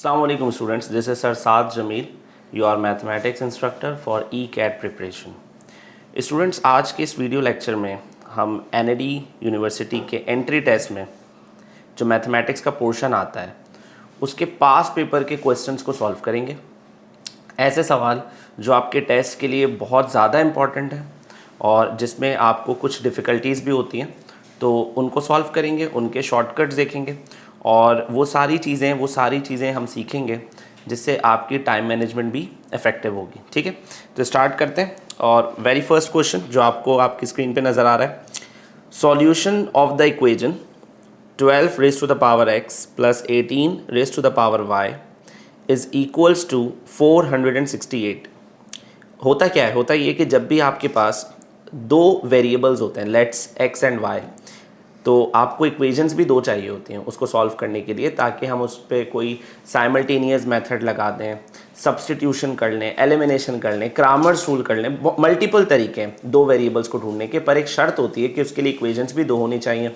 Assalamualaikum students, this is Sir Saad Jamil, your mathematics instructor for ECAT preparation. Students आज के इस video lecture में हम NAD university के एंट्री टेस्ट में जो मैथमेटिक्स का पोर्शन आता है उसके पास पेपर के क्वेश्चंस को सॉल्व करेंगे। ऐसे सवाल जो आपके टेस्ट के लिए बहुत ज़्यादा इम्पॉर्टेंट है और जिसमें आपको कुछ डिफ़िकल्टीज़ भी होती हैं, तो उनको सॉल्व करेंगे, उनके शॉर्टकट्स देखेंगे और वो सारी चीज़ें हम सीखेंगे जिससे आपकी टाइम मैनेजमेंट भी इफ़ेक्टिव होगी। ठीक है, तो स्टार्ट करते हैं। और वेरी फर्स्ट क्वेश्चन जो आपको आपकी स्क्रीन पे नज़र आ रहा है, solution of the equation 12 raise to the power x plus 18 raise to the power y is equals to 468। होता क्या है, होता ये कि जब भी आपके पास दो वेरिएबल्स होते हैं, लेट्स x एंड y, तो आपको इक्वेशंस भी दो चाहिए होती हैं उसको सॉल्व करने के लिए, ताकि हम उस पर कोई साइमल्टेनियस मेथड लगा दें, सब्स्टिट्यूशन कर लें, एलिमिनेशन कर लें, क्रामर्स रूल कर लें। मल्टीपल तरीके हैं दो वेरिएबल्स को ढूंढने के, पर एक शर्त होती है कि उसके लिए इक्वेशंस भी दो होनी चाहिए।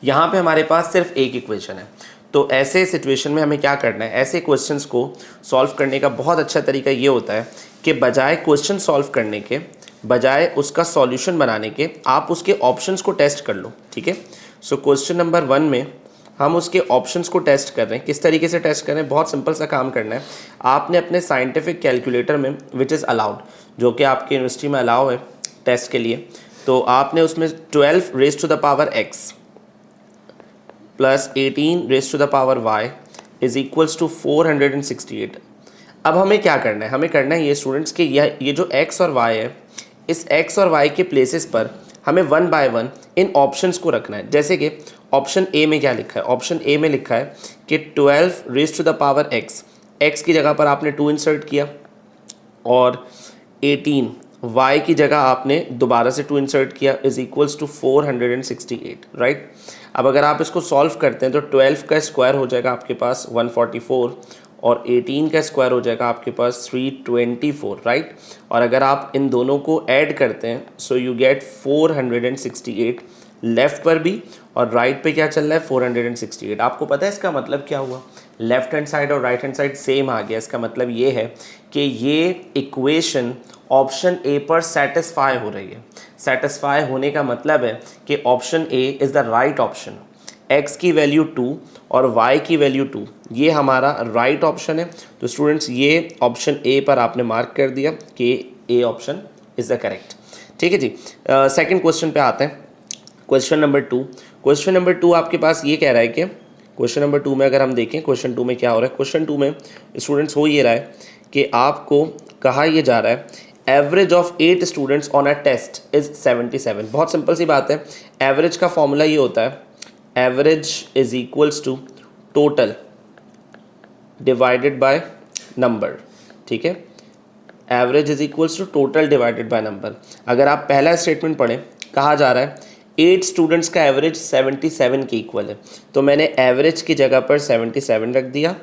यहाँ पे हमारे पास सिर्फ एक इक्वेशन है, तो ऐसे सिचुएशन में हमें क्या करना है, ऐसे क्वेश्चंस को सॉल्व करने का बहुत अच्छा तरीका ये होता है कि बजाय क्वेश्चन सॉल्व करने के, बजाय उसका सॉल्यूशन बनाने के, आप उसके ऑप्शंस को टेस्ट कर लो। ठीक है, सो क्वेश्चन नंबर 1 में हम उसके ऑप्शंस को टेस्ट कर रहे हैं। किस तरीके से टेस्ट कर रहे हैं, बहुत सिंपल सा काम करना है। आपने अपने साइंटिफिक कैलकुलेटर में, विच इज़ अलाउड, जो कि आपकी यूनिवर्सिटी में अलाउ है टेस्ट के लिए, तो आपने उसमें 12 raise to the power x plus 18 raise to the power y is equals to 468। अब हमें क्या करना है, हमें करना है ये स्टूडेंट्स कि ये जो x और y है, इस x और y के प्लेसेस पर हमें 1 बाय 1 इन ऑप्शंस को रखना है। जैसे कि ऑप्शन ए में क्या लिखा है, ऑप्शन ए में लिखा है कि 12 raise to the power x की जगह पर आपने 2 इंसर्ट किया और 18 y की जगह आपने दोबारा से 2 इंसर्ट किया, इज इक्वल्स टू 468, राइट। अब अगर आप इसको सॉल्व करते हैं तो 12 का स्क्वायर हो जाएगा आपके पास 144 और 18 का स्क्वायर हो जाएगा आपके पास 324, राइट। और अगर आप इन दोनों को ऐड करते हैं सो यू गेट 468, लेफ़्ट पर भी और राइट पे क्या चल रहा है 468। आपको पता है इसका मतलब क्या हुआ, लेफ़्ट हैंड साइड और राइट हैंड साइड सेम आ गया। इसका मतलब ये है कि ये इक्वेशन ऑप्शन ए पर सेटिस्फाई हो रही है। सेटिस्फाई होने का मतलब है कि option A is the right option. x की वैल्यू 2 और y की वैल्यू 2, ये हमारा राइट ऑप्शन है। तो स्टूडेंट्स ये ऑप्शन ए पर आपने मार्क कर दिया कि A option is the correct. ठीक है जी। सेकंड क्वेश्चन पे आते हैं, क्वेश्चन नंबर 2। क्वेश्चन नंबर 2 आपके पास ये कह रहा है कि क्वेश्चन नंबर 2 में अगर हम देखें क्वेश्चन 2 में क्या हो रहा है, क्वेश्चन 2 में स्टूडेंट्स हो ये रहा है कि आपको कहा ये जा रहा है average of 8 students on a test is 77। बहुत सिंपल सी बात है, एवरेज का फॉर्मूला ये होता है, average is equals to total divided by number. ठीक है, average is equals to total divided by number. अगर आप पहला स्टेटमेंट पढ़ें, कहा जा रहा है 8 स्टूडेंट्स का एवरेज 77 के इक्वल है, तो मैंने एवरेज की जगह पर 77 रख दिया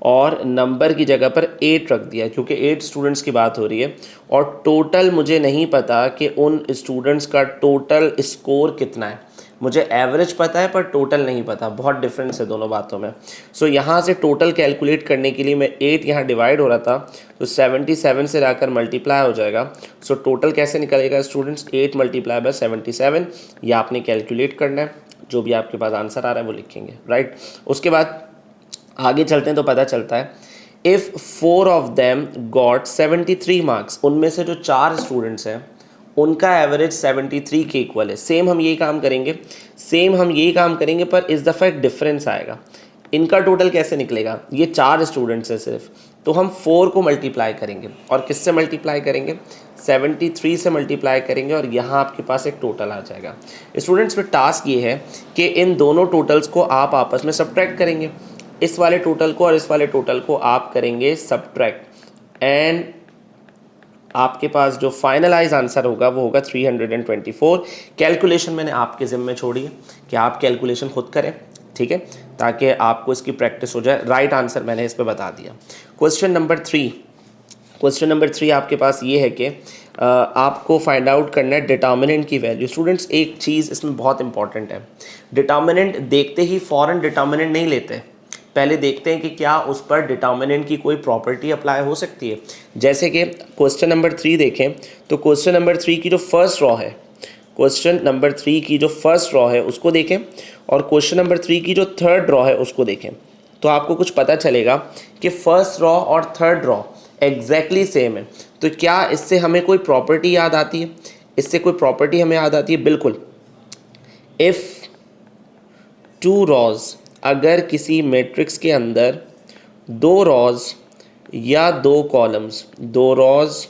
और नंबर की जगह पर 8 रख दिया, क्योंकि 8 स्टूडेंट्स की बात हो रही है और टोटल मुझे नहीं पता कि उन स्टूडेंट्स का टोटल स्कोर कितना है। मुझे एवरेज पता है पर टोटल नहीं पता, बहुत डिफरेंस है दोनों बातों में। सो यहाँ से टोटल कैलकुलेट करने के लिए मैं 8 यहाँ डिवाइड हो रहा था, तो 77 से जाकर मल्टीप्लाई हो जाएगा। सो टोटल कैसे निकलेगा स्टूडेंट्स, 8 मल्टीप्लाई बाय 77, ये आपने कैलकुलेट करना है। जो भी आपके पास आंसर आ रहा है वो लिखेंगे, राइट। उसके बाद आगे चलते हैं तो पता चलता है if 4 of them got 73 marks, उनमें से जो 4 स्टूडेंट्स हैं उनका एवरेज 73 के इक्वल है। सेम हम यही काम करेंगे, पर इस दफ़ा एक डिफरेंस आएगा। इनका टोटल कैसे निकलेगा, ये 4 स्टूडेंट्स हैं सिर्फ, तो हम 4 को मल्टीप्लाई करेंगे और किससे मल्टीप्लाई करेंगे, 73 से मल्टीप्लाई करेंगे और यहाँ आपके पास एक टोटल आ जाएगा। स्टूडेंट्स फिर टास्क ये है कि इन दोनों टोटल्स को आप आपस में सब्ट्रैक्ट करेंगे। इस वाले टोटल को और इस वाले टोटल को आप करेंगे सब्ट्रैक्ट, एंड आपके पास जो फाइनलाइज आंसर होगा वो होगा 324। कैलकुलेशन मैंने आपके ज़िम्मे छोड़ी है कि आप कैलकुलेशन खुद करें, ठीक है, ताकि आपको इसकी प्रैक्टिस हो जाए। राइट आंसर मैंने इस पर बता दिया। क्वेश्चन नंबर 3 आपके पास ये है कि आपको फाइंड आउट करना है डिटर्मिनेंट की वैल्यू। स्टूडेंट्स एक चीज़ इसमें बहुत इंपॉर्टेंट है, डिटर्मिनेंट देखते ही फ़ौरन डिटर्मिनेंट नहीं लेते, पहले देखते हैं कि क्या उस पर डिटर्मिनेंट की कोई प्रॉपर्टी अप्लाई हो सकती है। जैसे कि क्वेश्चन नंबर 3 देखें तो क्वेश्चन नंबर 3 की जो फर्स्ट रॉ है, क्वेश्चन नंबर 3 की जो फर्स्ट रॉ है उसको देखें और क्वेश्चन नंबर 3 की जो थर्ड रॉ है उसको देखें, तो आपको कुछ पता चलेगा कि फर्स्ट रॉ और थर्ड रॉ एग्जैक्टली सेम है। तो क्या इससे हमें कोई प्रॉपर्टी याद आती है? इससे कोई प्रॉपर्टी हमें याद आती है? बिल्कुल। इफ़ टू रॉज, अगर किसी मैट्रिक्स के अंदर दो रॉज या दो कॉलम्स, दो रॉज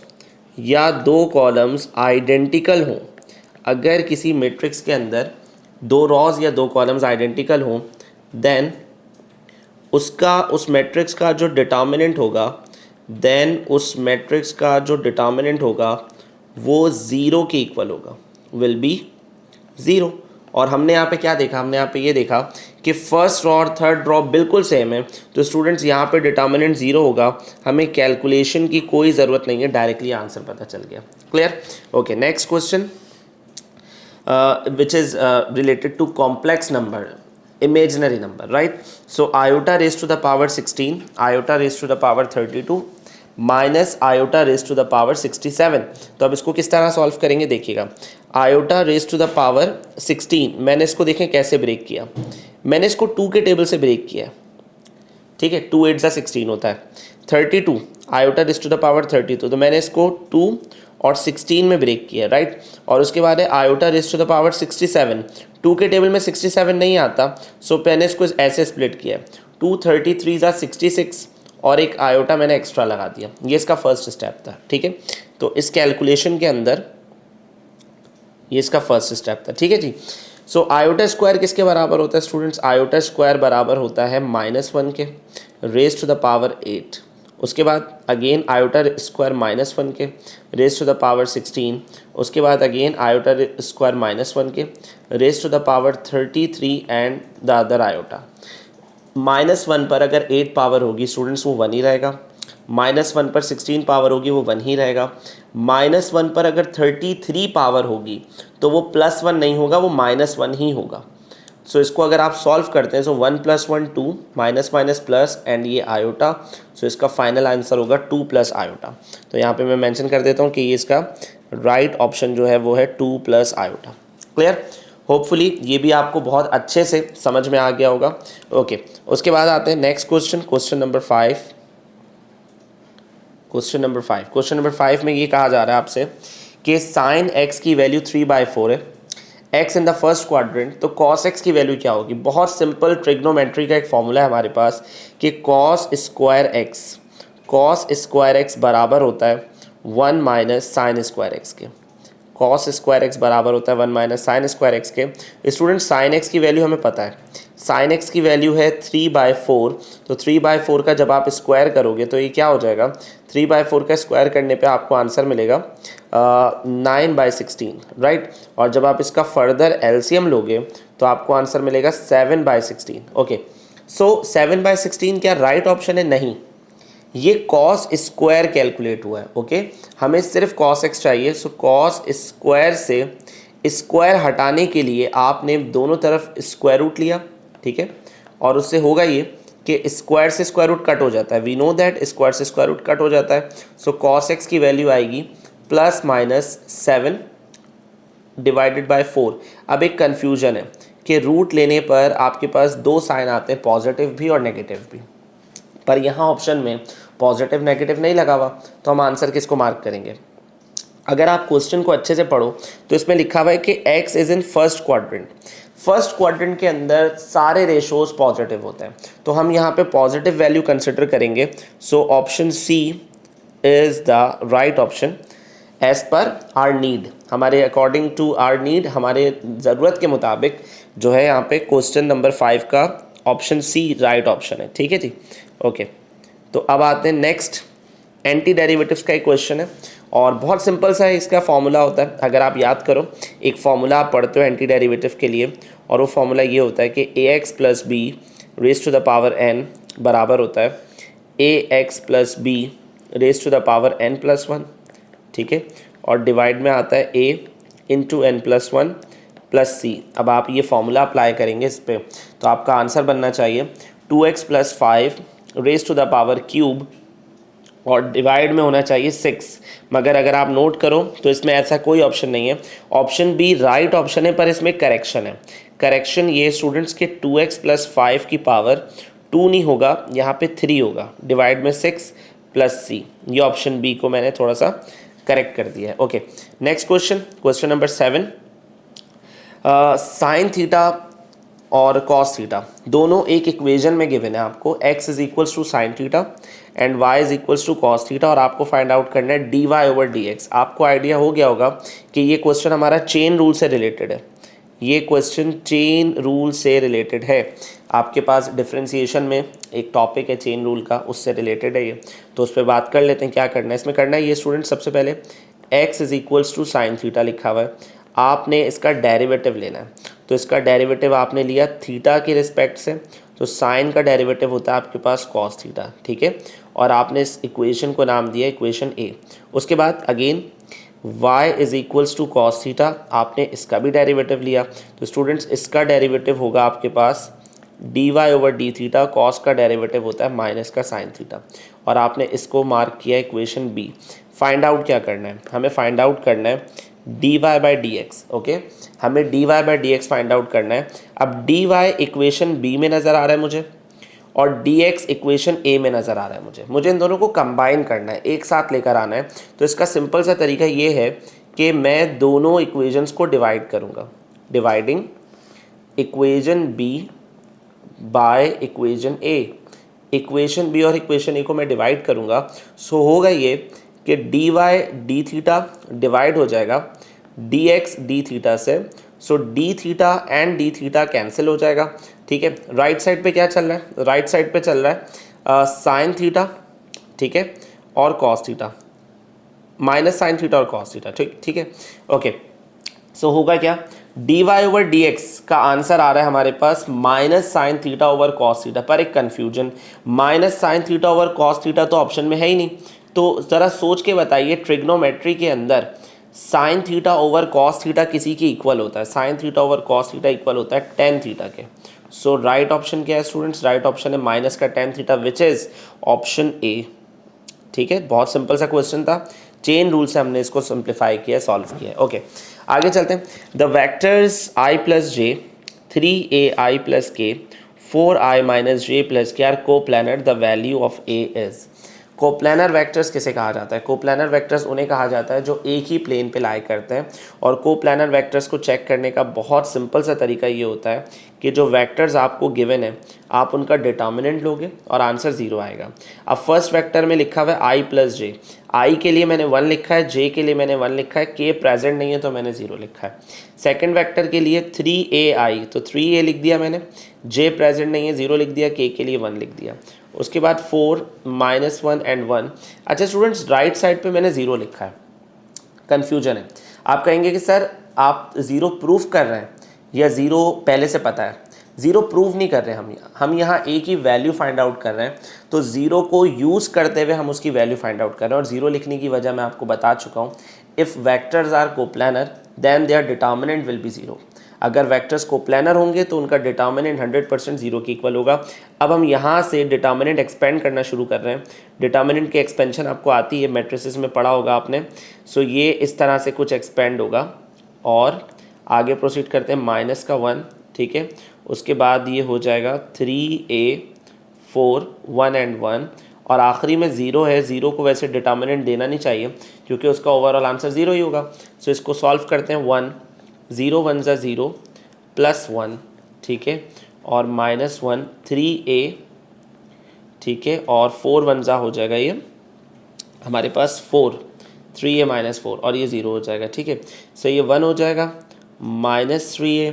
या दो कॉलम्स आइडेंटिकल हों, अगर किसी मैट्रिक्स के अंदर दो रॉज या दो कॉलम्स आइडेंटिकल हों, देन उसका उस मैट्रिक्स का जो डिटर्मिनेंट होगा, देन उस मैट्रिक्स का जो डिटर्मिनेंट होगा वो ज़ीरो के इक्वल होगा, विल बी ज़ीरो। और हमने यहाँ पे क्या देखा? हमने यहाँ पे ये देखा कि फर्स्ट रॉ और थर्ड रॉ बिल्कुल सेम है, तो स्टूडेंट्स यहाँ पे डिटर्मिनेंट ज़ीरो होगा, हमें कैलकुलेशन की कोई ज़रूरत नहीं है, डायरेक्टली आंसर पता चल गया। Clear? Okay, next question which is related to complex number, imaginary number, right? So iota raised to the power 16, iota raised to the power 32 minus iota raise to the power 67। तो अब इसको किस तरह solve करेंगे देखिएगा। Iota raise to the power 16, मैंने इसको देखें कैसे ब्रेक किया, मैंने इसको 2 के टेबल से ब्रेक किया, ठीक है, 2 8 16 होता है। 32 iota raise to the power 32, तो मैंने इसको 2 और 16 में ब्रेक किया, राइट। और उसके बाद है iota raise to the power 67, 2 के टेबल में 67 नहीं आता, सो मैंने इसको ऐसे स्प्लिट किया, 2 33 66 और एक आयोटा मैंने एक्स्ट्रा लगा दिया, ये इसका फर्स्ट स्टेप था, ठीक है। तो इस कैलकुलेशन के अंदर ये इसका फर्स्ट स्टेप था, ठीक है जी। सो आयोटा स्क्वायर किसके बराबर होता है स्टूडेंट्स? आयोटा स्क्वायर बराबर होता है -1 के रेज टू द पावर 8। उसके बाद अगेन आयोटा स्क्वायर -1 के रेज टू द पावर 16। उसके बाद अगेन आयोटा स्क्वायर -1 के raise to the power 33 and the other iota. -1 पर अगर 8 पावर होगी स्टूडेंट्स वो 1 ही रहेगा, -1 पर 16 पावर होगी वो 1 ही रहेगा, -1 पर अगर 33 पावर होगी तो वो +1 नहीं होगा, वो -1 ही होगा। सो इसको अगर आप सॉल्व करते हैं, सो 1 + 1 2, माइनस माइनस प्लस एंड ये आयोटा, सो इसका फाइनल आंसर होगा 2 + आयोटा। तो यहाँ पे मैं मेंशन कर देता हूँ कि ये इसका राइट ऑप्शन जो है वो है 2 + आयोटा। क्लियर? होपफुली ये भी आपको बहुत अच्छे से समझ में आ गया होगा। ओके, उसके बाद आते हैं next question, question number 5। Question number 5 में ये कहा जा रहा है आपसे कि साइन x की वैल्यू 3/4 है, x in the first quadrant, तो cos x की वैल्यू क्या होगी? बहुत सिंपल ट्रिग्नोमेट्री का एक फॉर्मूला है हमारे पास कि cos स्क्वायर x बराबर होता है 1 - साइन स्क्वायर x के। cos स्क्वायर x बराबर होता है 1 - साइन स्क्वायर x के। स्टूडेंट साइन x की वैल्यू हमें पता है, साइन x की वैल्यू है 3/4, तो 3/4 का जब आप स्क्वायर करोगे तो ये क्या हो जाएगा? 3/4 का स्क्वायर करने पे आपको आंसर मिलेगा 9/16, राइट। और जब आप इसका फर्दर एलसीएम लोगे तो आपको आंसर मिलेगा 7/16। ओके, सो 7/16 क्या राइट ऑप्शन है? नहीं, ये कॉस स्क्वायर कैलकुलेट हुआ है। ओके, हमें सिर्फ कॉस एक्स चाहिए, सो कॉस स्क्वायर से स्क्वायर हटाने के लिए आपने दोनों तरफ स्क्वायर रूट लिया, ठीक है, और उससे होगा ये कि स्क्वायर से स्क्वायर रूट कट हो जाता है, वी नो दैट स्क्वायर से स्क्वायर रूट कट हो जाता है। सो कॉस एक्स की वैल्यू आएगी +-7 / 4। अब एक कन्फ्यूजन है कि रूट लेने पर आपके पास दो साइन आते हैं, पॉजिटिव भी और नेगेटिव भी, पर यहाँ ऑप्शन में पॉजिटिव नेगेटिव नहीं लगा हुआ, तो हम आंसर किसको मार्क करेंगे? अगर आप क्वेश्चन को अच्छे से पढ़ो तो इसमें लिखा हुआ है कि x is in first quadrant. First quadrant के अंदर सारे रेशोज पॉजिटिव होते हैं, तो हम यहाँ पे पॉजिटिव वैल्यू कंसिडर करेंगे। So option C is the right option as per our need, हमारे अकॉर्डिंग टू आर नीड, हमारे ज़रूरत के मुताबिक जो है यहाँ पे क्वेश्चन नंबर 5 का ऑप्शन सी राइट ऑप्शन है, ठीक है जी। ओके, तो अब आते हैं नेक्स्ट, एंटी डेरिवेटिव्स का एक क्वेश्चन है और बहुत सिंपल सा है, इसका फॉर्मूला होता है, अगर आप याद करो एक फॉर्मूला आप पढ़ते हो एंटी डेरिवेटिव के लिए, और वो फॉर्मूला ये होता है कि ax + b raise to the power n बराबर होता है ax + b raise to the power n + 1, ठीक है, और डिवाइड में आता है a × n + 1 + c। अब आप ये फॉर्मूला अप्लाई करेंगे इस पर, तो आपका आंसर बनना चाहिए 2x plus 5 raise to the power cube और डिवाइड में होना चाहिए 6, मगर अगर आप नोट करो तो इसमें ऐसा कोई ऑप्शन नहीं है। ऑप्शन बी राइट ऑप्शन है, पर इसमें करेक्शन है। करेक्शन ये स्टूडेंट्स के 2x प्लस 5 की पावर 2 नहीं होगा, यहाँ पे 3 होगा, डिवाइड में 6 प्लस c। ये ऑप्शन बी को मैंने थोड़ा सा करेक्ट कर दिया है। Okay, next question, question number 7। Sine theta और कॉस थीटा दोनों एक इक्वेशन में गिवन है आपको। x is equals to sine theta and y is equals to cos theta, और आपको फाइंड आउट करना है dy ओवर dx। आपको आइडिया हो गया होगा कि ये क्वेश्चन हमारा चेन रूल से रिलेटेड है। ये क्वेश्चन चेन रूल से रिलेटेड है। आपके पास डिफरेंशिएशन में एक टॉपिक है चेन रूल का, उससे रिलेटेड है ये, तो उस पर बात कर लेते हैं। क्या करना है इसमें? करना है ये स्टूडेंट, सबसे पहले x is equals to sine theta लिखा हुआ है, आपने इसका डेरिवेटिव लेना है। तो इसका डेरिवेटिव आपने लिया थीटा के रिस्पेक्ट से, तो साइन का डेरिवेटिव होता है आपके पास कॉस थीटा, ठीक है। और आपने इस इक्वेशन को नाम दिया इक्वेशन ए। उसके बाद again y is equals to cos theta, आपने इसका भी डेरिवेटिव लिया। तो स्टूडेंट्स इसका डेरिवेटिव होगा आपके पास dy over D theta, cos का डेरिवेटिव होता है माइनस का साइन थीटा, और आपने इसको मार्क किया इक्वेशन बी। फाइंड आउट क्या करना है? हमें फाइंड आउट करना है dy by D x. Okay, हमें dy by D x find out करना है। अब dy इक्वेशन बी में नज़र आ रहा है मुझे, और dx इक्वेशन ए में नज़र आ रहा है मुझे इन दोनों को कंबाइन करना है, एक साथ लेकर आना है। तो इसका सिंपल सा तरीका ये है कि मैं दोनों इक्वेशंस को डिवाइड करूँगा, dividing equation B by equation A. Equation B और इक्वेशन ए को मैं डिवाइड करूँगा, सो होगा ये कि dy डी थीटा डिवाइड हो जाएगा dx डी थीटा से, so d theta and d theta cancel हो जाएगा, ठीक है। राइट साइड पे क्या चल रहा है? राइट साइड पे चल रहा है साइन थीटा, ठीक है, और cos theta, minus sine theta और कॉस थीटा, ठीक है। ओके, सो होगा क्या? dy ओवर dx का आंसर आ रहा है हमारे पास minus sine theta over cos theta. पर एक confusion, minus sine theta over cos theta तो ऑप्शन में है ही नहीं। तो ज़रा सोच के बताइए, ट्रिग्नोमेट्री के अंदर sign theta over cos theta किसी के इक्वल होता है? Sign theta over cos theta equal होता है टेन थीटा के। सो राइट ऑप्शन क्या है स्टूडेंट्स? राइट ऑप्शन है माइनस का tan theta, which is option A, ठीक है। बहुत सिंपल सा क्वेश्चन था, चेन रूल से हमने इसको सिंप्लीफाई किया, सॉल्व किया है। ओके, आगे चलते हैं। The vectors i plus J, 3ai plus K, 4i minus J plus K are coplanar, the value of A is. Coplanar vectors किसे कहा जाता है? कोप्लैनर वेक्टर्स उन्हें कहा जाता है जो एक ही प्लेन पे लाई करते हैं। और कोप्लैनर वेक्टर्स को चेक करने का बहुत सिंपल सा तरीका ये होता है कि जो वेक्टर्स आपको गिवन है, आप उनका डिटर्मिनेंट लोगे और आंसर 0 आएगा। अब फर्स्ट वेक्टर में लिखा हुआ है आई प्लस जे, आई के लिए मैंने 1 लिखा है, जे के लिए मैंने 1 लिखा है, के प्रेजेंट नहीं है तो मैंने 0 लिखा है। सेकंड वेक्टर के लिए 3ai, तो 3a लिख दिया मैंने, जे प्रेजेंट नहीं है 0 लिख दिया, के लिए 1 लिख दिया। उसके बाद 4 माइनस 1 एंड 1। अच्छा स्टूडेंट्स, राइट साइड पे मैंने 0 लिखा है, कन्फ्यूजन है। आप कहेंगे कि सर आप 0 प्रूफ कर रहे हैं या 0 पहले से पता है? 0 प्रूव नहीं कर रहे हम यहाँ ए की वैल्यू फाइंड आउट कर रहे हैं। तो 0 को यूज़ करते हुए हम उसकी वैल्यू फाइंड आउट कर रहे हैं। और 0 लिखने की वजह मैं आपको बता चुका हूँ, if vectors are coplanar then their determinant will be 0। अगर वेक्टर्स कोप्लैनर होंगे तो उनका डिटर्मिनेंट 100% 0 के इक्वल होगा। अब हम यहाँ से डिटर्मिनेंट एक्सपेंड करना शुरू कर रहे हैं। डिटर्मिनेंट की एक्सपेंशन आपको आती है, मैट्रिसेस में पढ़ा होगा आपने। सो ये इस तरह से कुछ एक्सपेंड होगा और आगे प्रोसीड करते हैं, माइनस का 1, ठीक है। उसके बाद ये हो जाएगा 3a 4 1 एंड 1, और आखिरी में 0 है। 0 को वैसे डिटर्मिनेंट देना नहीं चाहिए क्योंकि उसका ओवरऑल आंसर 0 ही होगा। सो इसको सॉल्व करते हैं, 1 0 1 ज़ा 0 प्लस 1, ठीक है, और माइनस 1 3a, ठीक है, और 4 1 ज़ा हो जाएगा ये हमारे पास 4, 3a माइनस 4, और ये 0 हो जाएगा, ठीक है। सो ये 1 हो जाएगा, minus 3a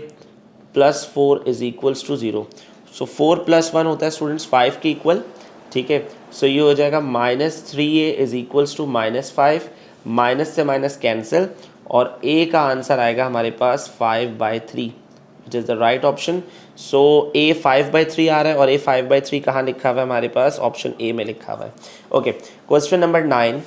plus 4 is equals to 0। So 4 plus 1 होता है स्टूडेंट्स 5 के इक्वल, ठीक है। सो ये हो जाएगा minus 3a is equals to minus 5, minus से माइनस कैंसिल, और a का आंसर आएगा हमारे पास 5/3, which is the right option. So a 5/3 आ रहा है, और a 5/3 कहाँ लिखा हुआ है हमारे पास? ऑप्शन ए में लिखा हुआ है। Okay, question number 9,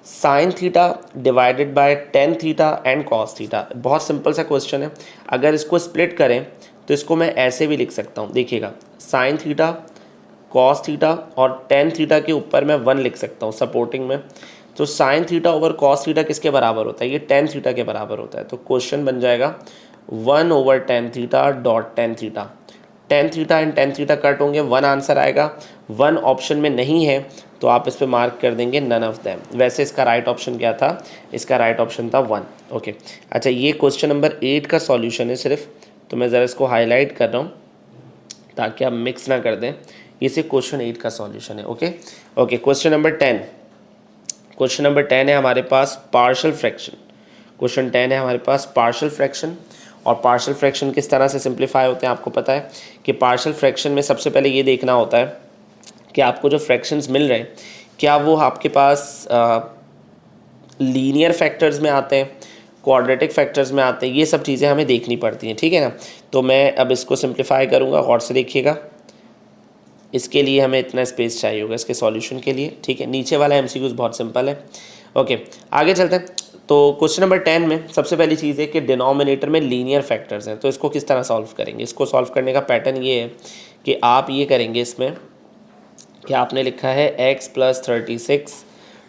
sine theta divided by tan theta and cos theta. बहुत सिंपल सा क्वेश्चन है। अगर इसको स्प्लिट करें तो इसको मैं ऐसे भी लिख सकता हूँ, देखिएगा, साइन थीटा कॉस थीटा और टेन थीटा के ऊपर मैं 1 लिख सकता हूँ सपोर्टिंग में। तो sign theta over cos theta किसके बराबर होता है? ये टेन थीटा के बराबर होता है। तो क्वेश्चन बन जाएगा 1/tan theta dot tan theta. Tan theta and tan theta cut होंगे, 1 आंसर आएगा। 1 ऑप्शन में नहीं है तो आप इस पे मार्क कर देंगे नन ऑफ देम। वैसे इसका राइट ऑप्शन क्या था? इसका राइट ऑप्शन था 1। ओके, अच्छा ये क्वेश्चन नंबर 8 का सॉल्यूशन है सिर्फ, तो मैं ज़रा इसको हाईलाइट कर रहा हूँ ताकि आप मिक्स ना कर दें। ये सिर्फ क्वेश्चन 8 का सॉल्यूशन है। Okay okay, question number 10। Question number 10 है हमारे पास पार्शियल फ्रैक्शन। क्वेश्चन 10 है हमारे पास पार्शियल फ्रैक्शन। और पार्शियल फ्रैक्शन किस तरह से सिंप्लीफाई होते हैं आपको पता है कि पार्शियल फ्रैक्शन में सबसे पहले ये देखना होता है कि आपको जो फ्रैक्शंस मिल रहे हैं क्या वो आपके पास लीनियर फैक्टर्स में आते हैं, क्वाड्रेटिक फैक्टर्स में आते हैं। ये सब चीज़ें हमें देखनी पड़ती हैं, ठीक है ना। तो मैं अब इसको सिंप्लीफाई करूँगा, गौर से देखिएगा। इसके लिए हमें इतना स्पेस चाहिए होगा इसके सॉल्यूशन के लिए, ठीक है। नीचे वाला एमसीक्यूज बहुत सिंपल है। ओके, आगे चलते हैं। तो क्वेश्चन नंबर 10 में सबसे पहली चीज़ है कि डिनोमिनेटर में लीनियर फैक्टर्स हैं, तो इसको किस तरह सॉल्व करेंगे। इसको सॉल्व करने का पैटर्न ये है कि आप ये करेंगे इसमें कि आपने लिखा है x + 36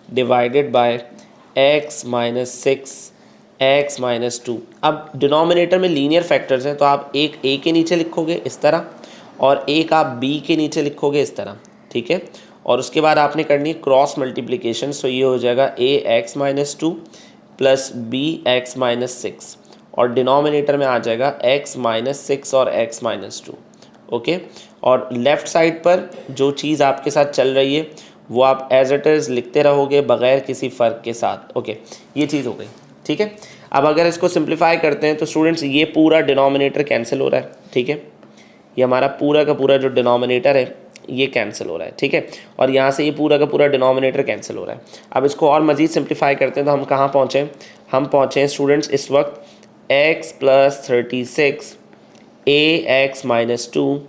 divided by x - 6 x - 2। अब डिनोमिनेटर में लीनियर फैक्टर्स हैं तो आप एक a के नीचे लिखोगे इस तरह और एक आप b के नीचे लिखोगे इस तरह, ठीक है। और उसके बाद आपने करनी है क्रॉस मल्टीप्लिकेशन। सो ये हो जाएगा ax - 2 प्लस bx - 6 और डिनोमिनेटर में आ जाएगा x - 6 और x - 2। ओके, और लेफ़्ट साइड पर जो चीज़ आपके साथ चल रही है वो आप एज इट इज़ लिखते रहोगे बग़ैर किसी फ़र्क के साथ। ओके, ये चीज़ हो गई, ठीक है। अब अगर इसको सिंप्लीफाई करते हैं तो स्टूडेंट्स ये पूरा डिनोमिनेटर कैंसिल हो रहा है, ठीक है। ये हमारा पूरा का पूरा जो डिनोमिनेटर है ये कैंसिल हो रहा है, ठीक है। और यहाँ से ये पूरा का पूरा डिनोमिनेटर कैंसिल हो रहा है। अब इसको और मज़ीद सिंप्लीफाई करते हैं तो हम कहाँ पहुँचे? हम पहुँचे स्टूडेंट्स इस वक्त x + 36 ax - 2,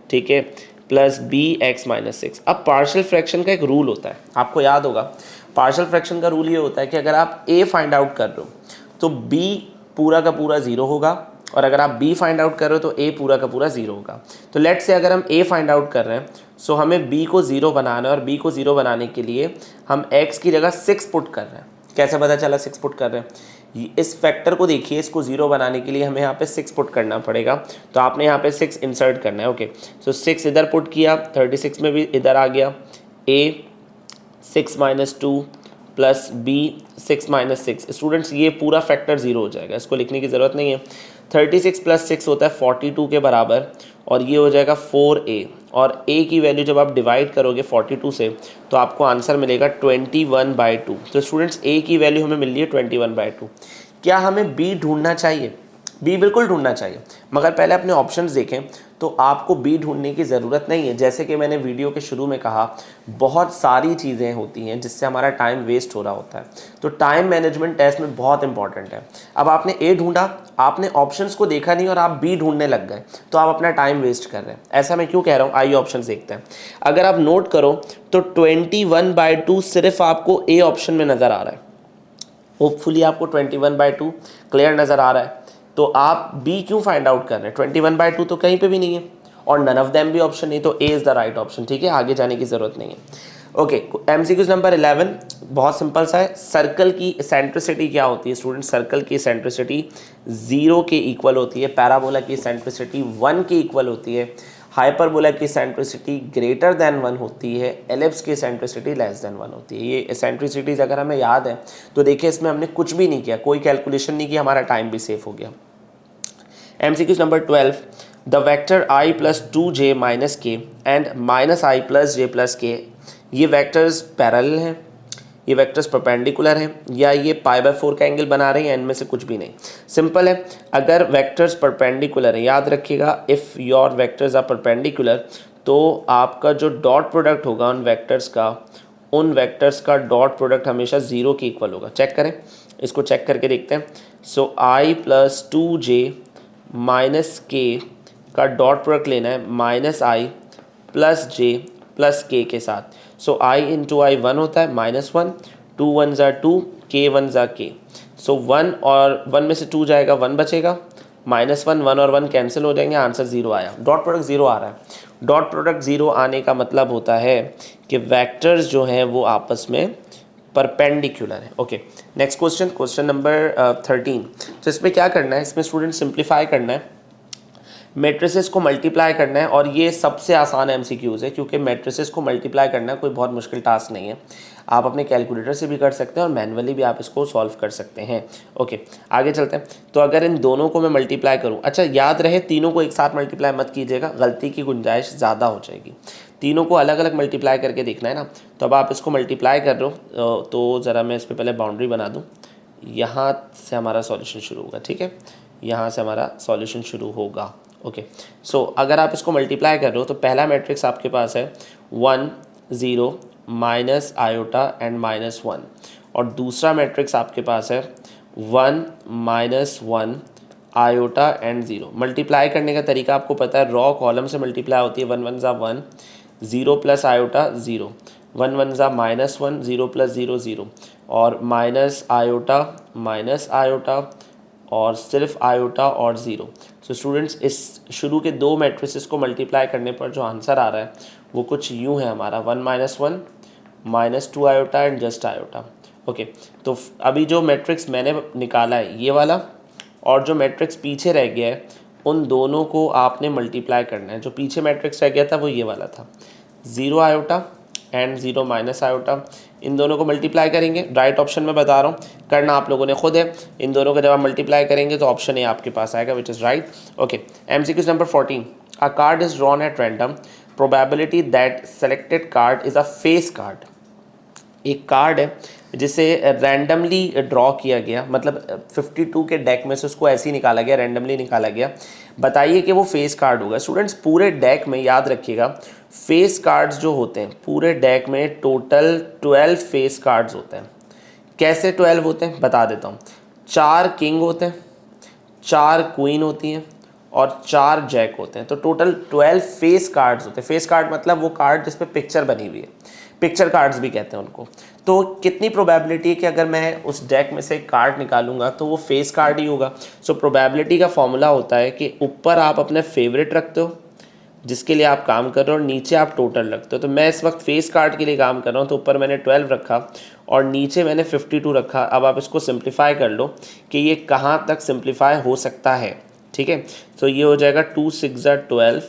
ठीक है, प्लस bx - 6। अब पार्शियल फ्रैक्शन का एक रूल होता है, आपको याद होगा। पार्शियल फ्रैक्शन का रूल ये होता है कि अगर आप a फाइंड आउट कर रहे हो तो b पूरा का पूरा 0 होगा, और अगर आप b फाइंड आउट कर रहे हो तो a पूरा का पूरा 0 होगा। तो लेट्स से अगर हम a फाइंड आउट कर रहे हैं सो हमें b को 0 बनाना है, और b को 0 बनाने के लिए हम x की जगह 6 पुट कर रहे हैं। कैसे पता चला 6 पुट कर रहे हैं? इस फैक्टर को देखिए, इसको 0 बनाने के लिए हमें यहाँ पे 6 पुट करना पड़ेगा, तो आपने यहाँ पे 6 इंसर्ट करना है। ओके, सो 6 इधर पुट किया, 36 में भी इधर आ गया a 6 - 2 प्लस b 6 - 6। स्टूडेंट्स ये पूरा फैक्टर 0 हो जाएगा, इसको लिखने की ज़रूरत नहीं है। 36 + 6 होता है 42 के बराबर, और ये हो जाएगा 4a, और a की वैल्यू जब आप डिवाइड करोगे 42 से तो आपको आंसर मिलेगा 21/2। तो स्टूडेंट्स a की वैल्यू हमें मिल रही है 21/2। क्या हमें b ढूंढना चाहिए? b बिल्कुल ढूंढना चाहिए, मगर पहले अपने ऑप्शंस देखें तो आपको b ढूंढने की ज़रूरत नहीं है। जैसे कि मैंने वीडियो के शुरू में कहा, बहुत सारी चीज़ें होती हैं जिससे हमारा टाइम वेस्ट हो रहा होता है, तो टाइम मैनेजमेंट टेस्ट में बहुत इंपॉर्टेंट है। अब आपने a ढूंढा, आपने ऑप्शंस को देखा नहीं और आप b ढूंढने लग गए, तो आप अपना टाइम वेस्ट कर रहे हैं। ऐसा मैं क्यों कह रहा हूँ, आइए ऑप्शंस देखते हैं। अगर आप नोट करो तो 21/2 सिर्फ आपको a ऑप्शन में नज़र आ रहा है। होपफुली आपको 21/2 क्लियर नज़र आ रहा है, तो आप b क्यों फाइंड आउट कर रहे हैं? 21/2 तो कहीं पे भी नहीं है, और नन ऑफ देम भी ऑप्शन नहीं, तो a is the right option, ठीक है। आगे जाने की ज़रूरत नहीं है। ओके, एमसीक्यूज नंबर 11 बहुत सिंपल सा है। सर्कल की सेंट्रिसिटी क्या होती है स्टूडेंट? सर्कल की सेंट्रिसिटी 0 के इक्वल होती है, पैराबोला की सेंट्रिसिटी 1 के इक्वल होती है, हाइपरबोला की सेंट्रिसिटी ग्रेटर देन 1 होती है, एलिप्स की सेंट्रिसिटी लेस देन 1 होती है। ये सेंट्रिसिटीज़ अगर हमें याद है तो देखिए इसमें हमने कुछ भी नहीं किया, कोई कैलकुलेशन नहीं किया, हमारा टाइम भी सेफ हो गया। MCQ number 12, the vector i + 2j - k and -i + j + k, ये वेक्टर्स पैरेलल हैं, ये वेक्टर्स परपेंडिकुलर हैं, या ये π/4 का एंगल बना रहे हैं? इनमें से कुछ भी नहीं। सिंपल है, अगर वेक्टर्स परपेंडिकुलर है, याद रखिएगा, if your vectors are perpendicular, तो आपका जो डॉट प्रोडक्ट होगा उन वेक्टर्स का डॉट प्रोडक्ट हमेशा 0 के इक्वल होगा। चेक करें, इसको चेक करके देखते हैं। सो i + 2j - k का डॉट प्रोडक्ट लेना है -i + j + k के साथ। सो i × i 1 होता है, -1, 2 1 = 2, k 1 = k। सो 1 और 1 में से 2 जाएगा, 1 बचेगा, -1 1 और 1 कैंसिल हो जाएंगे, आंसर 0 आया। डॉट प्रोडक्ट 0 आ रहा है। डॉट प्रोडक्ट 0 आने का मतलब होता है कि वेक्टर्स जो हैं वो आपस में परपेंडिकुलर है। Okay, next question, question number 13। तो इसमें क्या करना है, इसमें स्टूडेंट सिंप्लीफाई करना है, मैट्रिसेस को मल्टीप्लाई करना है, और ये सबसे आसान एमसीक्यूज़ है क्योंकि मैट्रिसेस को मल्टीप्लाई करना कोई बहुत मुश्किल टास्क नहीं है। आप अपने कैलकुलेटर से भी कर सकते हैं और मैन्युअली भी आप इसको सॉल्व कर सकते हैं। ओके, आगे चलते हैं। तो अगर इन दोनों को मैं मल्टीप्लाई करूं, अच्छा याद रहे तीनों को एक साथ मल्टीप्लाई मत कीजिएगा, गलती की गुंजाइश ज़्यादा हो जाएगी। तीनों को अलग अलग मल्टीप्लाई करके देखना है ना। तो अब आप इसको मल्टीप्लाई कर रहे हो, तो ज़रा मैं इस पर पहले बाउंड्री बना दूँ। यहाँ से हमारा सॉल्यूशन शुरू होगा, ठीक है, यहाँ से हमारा सॉल्यूशन शुरू होगा। ओके, सो अगर आप इसको मल्टीप्लाई कर रहे हो तो पहला मैट्रिक्स आपके पास है 1 0 माइनस आयोटा एंड -1, और दूसरा मैट्रिक्स आपके पास है 1 -1 आयोटा एंड 0। मल्टीप्लाई करने का तरीका आपको पता है, रॉ कॉलम से मल्टीप्लाई होती है। 1 1 ज़ा 1, 0 प्लस आयोटा 0, 1 1 ज़ा -1, 0 प्लस 0 0, और माइनस आयोटा और सिर्फ आयोटा और 0। सो स्टूडेंट्स, इस शुरू के दो मैट्रिसेस को मल्टीप्लाई करने पर जो आंसर आ रहा है वो कुछ यूँ है हमारा 1 -1 -2 iota and just iota. Okay, तो अभी जो मैट्रिक्स मैंने निकाला है ये वाला, और जो मैट्रिक्स पीछे रह गया है उन दोनों को आपने मल्टीप्लाई करना है। जो पीछे मैट्रिक्स रह गया था वो ये वाला था, 0 आयोटा एंड 0 माइनस आयोटा। इन दोनों को मल्टीप्लाई करेंगे, राइट ऑप्शन में बता रहा हूँ, करना आप लोगों ने खुद है। इन दोनों को जब आप मल्टीप्लाई करेंगे तो ऑप्शन ए आपके पास आएगा, विच is right. Okay, MCQs number 14। A card is drawn at random, probability that selected card is a face card. एक कार्ड है जिसे रैंडमली ड्रॉ किया गया, मतलब 52 के डेक में से उसको ऐसे ही निकाला गया, रैंडमली निकाला गया। बताइए कि वो फेस कार्ड होगा। स्टूडेंट्स, पूरे डेक में याद रखिएगा, फेस कार्ड्स जो होते हैं पूरे डेक में टोटल 12 फेस कार्ड्स होते हैं। कैसे 12 होते हैं बता देता हूँ। 4 किंग होते हैं, 4 क्वीन होती हैं और 4 जैक होते हैं। तो टोटल 12 फेस कार्ड्स होते हैं। फेस कार्ड मतलब वो कार्ड जिस पे पिक्चर बनी हुई है, पिक्चर कार्ड्स भी कहते हैं उनको। तो कितनी प्रोबेबिलिटी है कि अगर मैं उस डेक में से एक कार्ड निकालूंगा तो वो फेस कार्ड ही होगा। सो प्रोबेबिलिटी का फॉर्मूला होता है कि ऊपर आप अपने फेवरेट रखते हो जिसके लिए आप काम कर रहे हो, और नीचे आप टोटल रखते हो। तो मैं इस वक्त फेस कार्ड के लिए काम कर रहा हूँ, तो ऊपर मैंने 12 रखा और नीचे मैंने 52 रखा। अब आप इसको सिंप्लीफाई कर लो कि ये कहाँ तक सिंप्लीफाई हो सकता है, ठीक है। तो ये हो जाएगा 2 6 12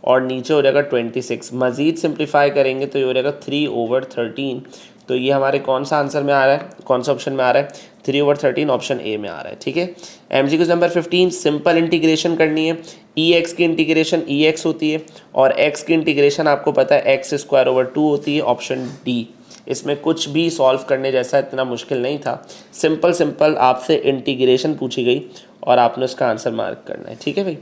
और नीचे हो जाएगा 26। मज़ीद सिंप्लीफाई करेंगे तो ये हो जाएगा 3/13। तो ये हमारे कौन सा आंसर में आ रहा है, कौन सा ऑप्शन में आ रहा है, 3/13 ऑप्शन ए में आ रहा है, ठीक है। एमसीक्यू नंबर 15, सिंपल इंटीग्रेशन करनी है। एक्स की इंटीग्रेशन एक्स होती है और एक्स की इंटीग्रेशन आपको पता है x²/2 होती है, ऑप्शन डी। इसमें कुछ भी सॉल्व करने जैसा इतना मुश्किल नहीं था। सिंपल आपसे इंटीग्रेशन पूछी गई और आपने उसका आंसर मार्क करना है, ठीक है भाई।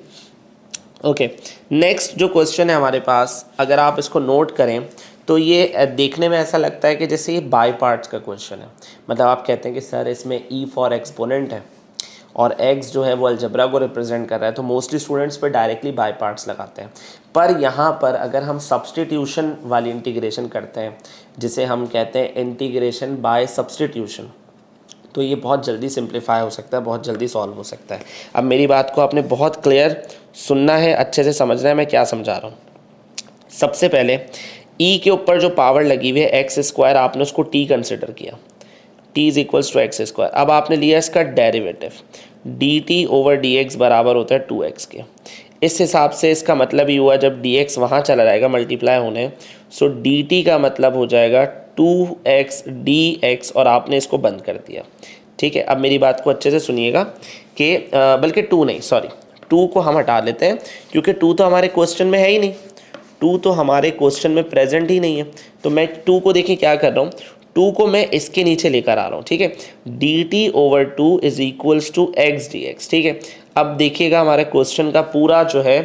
ओके, नेक्स्ट जो क्वेश्चन है हमारे पास, अगर आप इसको नोट करें तो ये देखने में ऐसा लगता है कि जैसे ये बाय पार्ट्स का क्वेश्चन है। मतलब आप कहते हैं कि सर इसमें ई फॉर एक्सपोनेंट है और एक्स जो है वो अलजबरा को रिप्रेजेंट कर रहा है, तो मोस्टली स्टूडेंट्स पे डायरेक्टली बाय पार्ट्स लगाते हैं। पर यहाँ पर अगर हम सब्सटीट्यूशन वाली इंटीग्रेशन करते हैं, जिसे हम कहते हैं इंटीग्रेशन बाय सब्सटीट्यूशन, तो ये बहुत जल्दी सिंप्लीफाई हो सकता है, बहुत जल्दी सॉल्व हो सकता है। अब मेरी बात को आपने बहुत क्लियर सुनना है, अच्छे से समझना है मैं क्या समझा रहा हूँ। सबसे पहले ई के ऊपर जो पावर लगी हुई है x², आपने उसको t कंसिडर किया, t = x²। अब आपने लिया इसका डेरिवेटिव, dt/dx बराबर होता है 2x के। इस हिसाब से इसका मतलब ये हुआ जब dx वहाँ चला जाएगा मल्टीप्लाई होने, सो dt का मतलब हो जाएगा 2x dx, और आपने इसको बंद कर दिया, ठीक है। अब मेरी बात को अच्छे से सुनिएगा कि बल्कि 2 नहीं, सॉरी 2 को हम हटा लेते हैं क्योंकि 2 तो हमारे क्वेश्चन में है ही नहीं, 2 तो हमारे क्वेश्चन में प्रेजेंट ही नहीं है। तो मैं 2 को देखिए क्या कर रहा हूँ, 2 को मैं इसके नीचे लेकर आ रहा हूँ, ठीक है। dt/2 = x dx, ठीक है। अब देखिएगा हमारे क्वेश्चन का पूरा जो है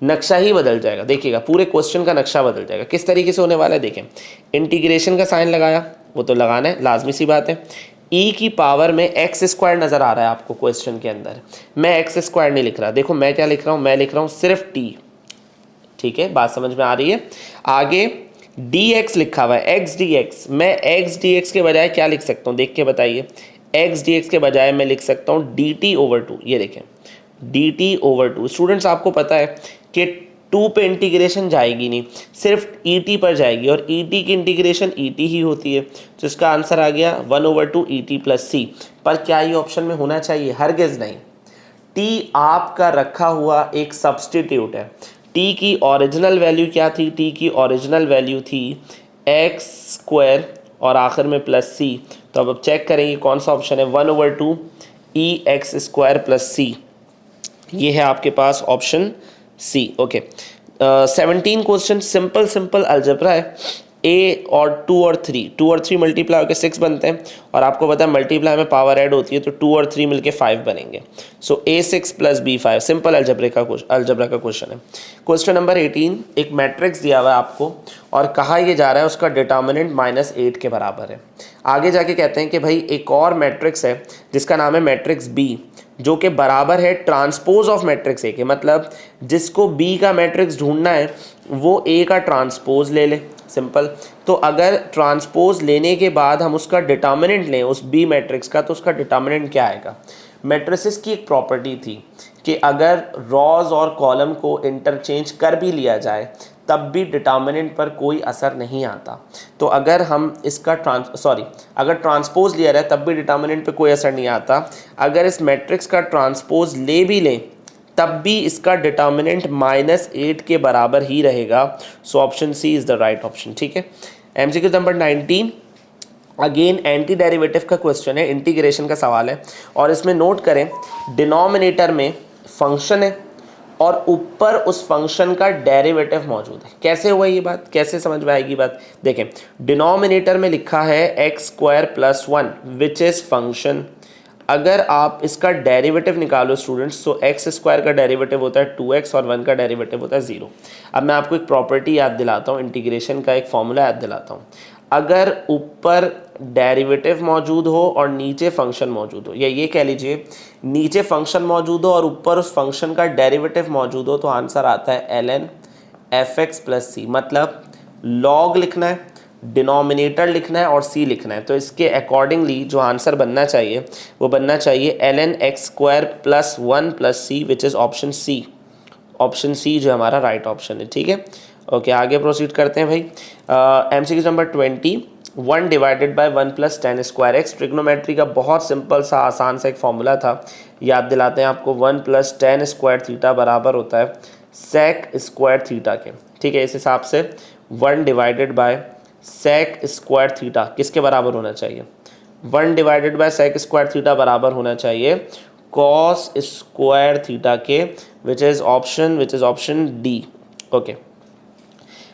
नक्शा ही बदल जाएगा। देखिएगा पूरे क्वेश्चन का नक्शा बदल जाएगा। किस तरीके से होने वाला है देखें। इंटीग्रेशन का साइन लगाया, वो तो लगाना है, लाजमी सी बात है। ई की पावर में x² नज़र आ रहा है आपको क्वेश्चन के अंदर, मैं x² नहीं लिख रहा। देखो मैं क्या लिख रहा हूँ, मैं लिख रहा हूँ सिर्फ t, ठीक है। बात समझ में आ रही है। आगे dx लिखा हुआ है, x dx, मैं x dx के बजाय क्या लिख सकता हूँ, देख के बताइए। x dx के बजाय मैं लिख सकता हूँ dt/2, ये देखें dt/2। स्टूडेंट्स आपको पता है कि 2 पे इंटीग्रेशन जाएगी नहीं, सिर्फ et पर जाएगी और et की इंटीग्रेशन et ही होती है। तो इसका आंसर आ गया 1/2 et + c। पर क्या ये ऑप्शन में होना चाहिए? हरगिज़ नहीं। t आपका रखा हुआ एक सब्सटीट्यूट है। t की ओरिजिनल वैल्यू क्या थी? t की ओरिजिनल वैल्यू थी x² और आखिर में +c। तो अब चेक करेंगे कौन सा ऑप्शन है। 1/2 ex² + c, ये है आपके पास option C. Okay, 17 question simple algebra है। ए और 2 और 3 मल्टीप्लाई होकर 6 बनते हैं और आपको पता है मल्टीप्लाई में पावर ऐड होती है, तो 2 और 3 मिलके 5 बनेंगे। सो a6 + b5 सिंपल अलजेब्रा का क्वेश्चन है। क्वेश्चन नंबर 18, एक मैट्रिक्स दिया हुआ है आपको और कहा यह जा रहा है उसका डिटर्मिनेंट -8 के बराबर है। आगे जाके कहते हैं कि भाई एक और मैट्रिक्स है जिसका नाम है मैट्रिक्स बी, जो कि बराबर है ट्रांसपोज ऑफ मैट्रिक्स ए के। मतलब जिसको बी का मैट्रिक्स ढूंढना है वो ए का ट्रांसपोज ले ले, सिंपल। तो अगर ट्रांसपोज लेने के बाद हम उसका डिटर्मिनेंट लें उस बी मैट्रिक्स का, तो उसका डिटर्मिनेंट क्या आएगा? मैट्रिसेस की एक प्रॉपर्टी थी कि अगर रॉज और कॉलम को इंटरचेंज कर भी लिया जाए तब भी डिटर्मिनेंट पर कोई असर नहीं आता। तो अगर हम इसका अगर ट्रांसपोज लिया जाए तब भी डिटर्मिनेंट पे कोई असर नहीं आता। अगर इस मैट्रिक्स का ट्रांसपोज ले भी लें तब भी इसका डिटर्मिनेंट -8 के बराबर ही रहेगा। So option C is the right option. ठीक है। MCQ number 19, again anti derivative का क्वेश्चन है, इंटीग्रेशन का सवाल है। और इसमें नोट करें, डिनोमिनेटर में फंक्शन है और ऊपर उस फंक्शन का डेरिवेटिव मौजूद है। कैसे हुआ ये बात? कैसे समझ में आएगी बात? देखें, डिनोमिनेटर में लिखा है x² + 1 विच इज़ फंक्शन। अगर आप इसका डेरिवेटिव निकालो स्टूडेंट्स, तो x² का डेरिवेटिव होता है 2x और 1 का डेरिवेटिव होता है 0। अब मैं आपको एक प्रॉपर्टी याद दिलाता हूँ, इंटीग्रेशन का एक फॉर्मूला याद दिलाता हूँ। अगर ऊपर डेरिवेटिव मौजूद हो और नीचे फंक्शन मौजूद हो, या ये कह लीजिए नीचे फंक्शन मौजूद हो और ऊपर उस फंक्शन का डेरिवेटिव मौजूद हो, तो आंसर आता है ln fx + c। मतलब लॉग लिखना है, डिनोमिनेटर लिखना है और c लिखना है। तो इसके अकॉर्डिंगली जो आंसर बनना चाहिए वो बनना चाहिए ln x² + 1 + c which is option C. Option C जो हमारा राइट ऑप्शन है। ठीक है। ओके, आगे प्रोसीड करते हैं भाई। MCQ number 20, 1 / 1 + tan² x। Trigonometry का बहुत सिंपल सा आसान सा एक फॉर्मूला था, याद दिलाते हैं आपको। 1 + tan² थीटा बराबर होता है sec² थीटा के। ठीक है, इस हिसाब से 1 / sec² थीटा किसके बराबर होना चाहिए? 1 / sec² थीटा बराबर होना चाहिए cos² थीटा के, which is option D. Okay,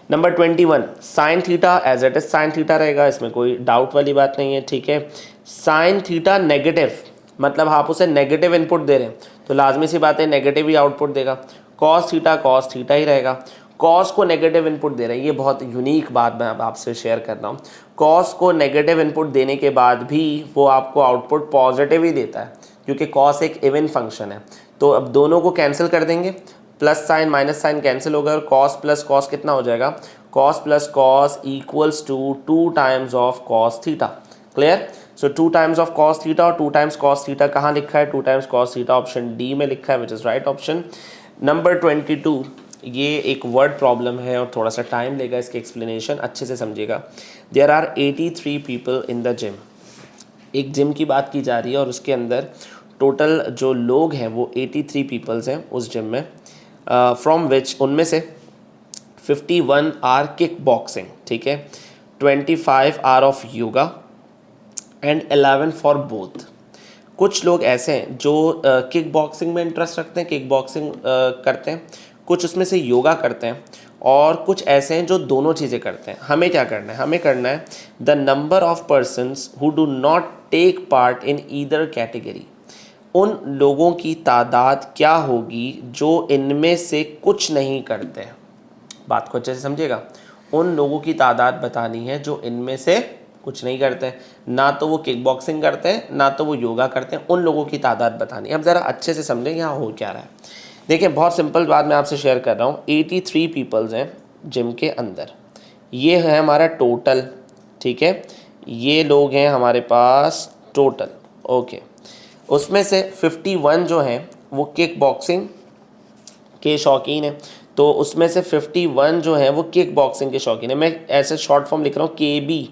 number 21, sine theta as it is sine theta रहेगा, इसमें कोई डाउट वाली बात नहीं है। ठीक है। साइन थीटा नेगेटिव, मतलब आप उसे नेगेटिव इनपुट दे रहे हैं तो लाजमी सी बात है नेगेटिव ही आउटपुट देगा। कॉस थीटा ही रहेगा। कॉस को नेगेटिव इनपुट दे रहे हैं, ये बहुत यूनिक बात मैं अब आपसे शेयर कर रहा हूँ। कॉस को नेगेटिव इनपुट देने के बाद भी वो आपको आउटपुट पॉजिटिव ही देता है, क्योंकि कॉस एक इवन फंक्शन है। तो अब दोनों को कैंसिल कर देंगे, plus sine minus sine cancel होगा और कॉस प्लस कॉस कितना हो जाएगा? Cos plus cos equals to 2 times of cos theta. Clear? So 2 times of cos theta और 2 टाइम्स कॉस थीटा कहाँ लिखा है? 2 times cos theta option D में लिखा है, which is right option. Number 22, ये एक वर्ड प्रॉब्लम है और थोड़ा सा टाइम लेगा इसके एक्सप्लेनेशन, अच्छे से समझिएगा। There are 83 people in the gym. एक जिम की बात की जा रही है और उसके अंदर टोटल जो लोग हैं वो 83 पीपल्स हैं उस जिम में, फ्रॉम विच उनमें से 51 आर किक बॉक्सिंग, ठीक है, 25 are of yoga and 11 for both. कुछ लोग ऐसे हैं जो किक बॉक्सिंग में इंटरेस्ट रखते हैं, किक बॉक्सिंग करते हैं, कुछ उसमें से योगा करते हैं और कुछ ऐसे हैं जो दोनों चीज़ें करते हैं। हमें क्या करना है? हमें करना है the number of persons who do not take part in either category. उन लोगों की तादाद क्या होगी जो इनमें से कुछ नहीं करते हैं। बात को अच्छे से समझिएगा। उन लोगों की तादाद बतानी है जो इनमें से कुछ नहीं करते हैं, ना तो वो किक बॉक्सिंग करते हैं ना तो वो योगा करते हैं। उन लोगों की तादाद बतानी है। अब ज़रा अच्छे से समझें यहाँ हो क्या रहा है। देखिए, बहुत सिंपल बात मैं आपसे शेयर कर रहा हूँ। 83 पीपल्स हैं जिम के अंदर, ये है हमारा टोटल, ठीक है, ये लोग हैं हमारे पास टोटल। ओके, उसमें से 51 जो हैं वो किक बॉक्सिंग के शौकीन है, तो उसमें से 51 जो है वो किक बॉक्सिंग के शौकीन है। मैं ऐसे शॉर्ट फॉर्म लिख रहा हूँ KB,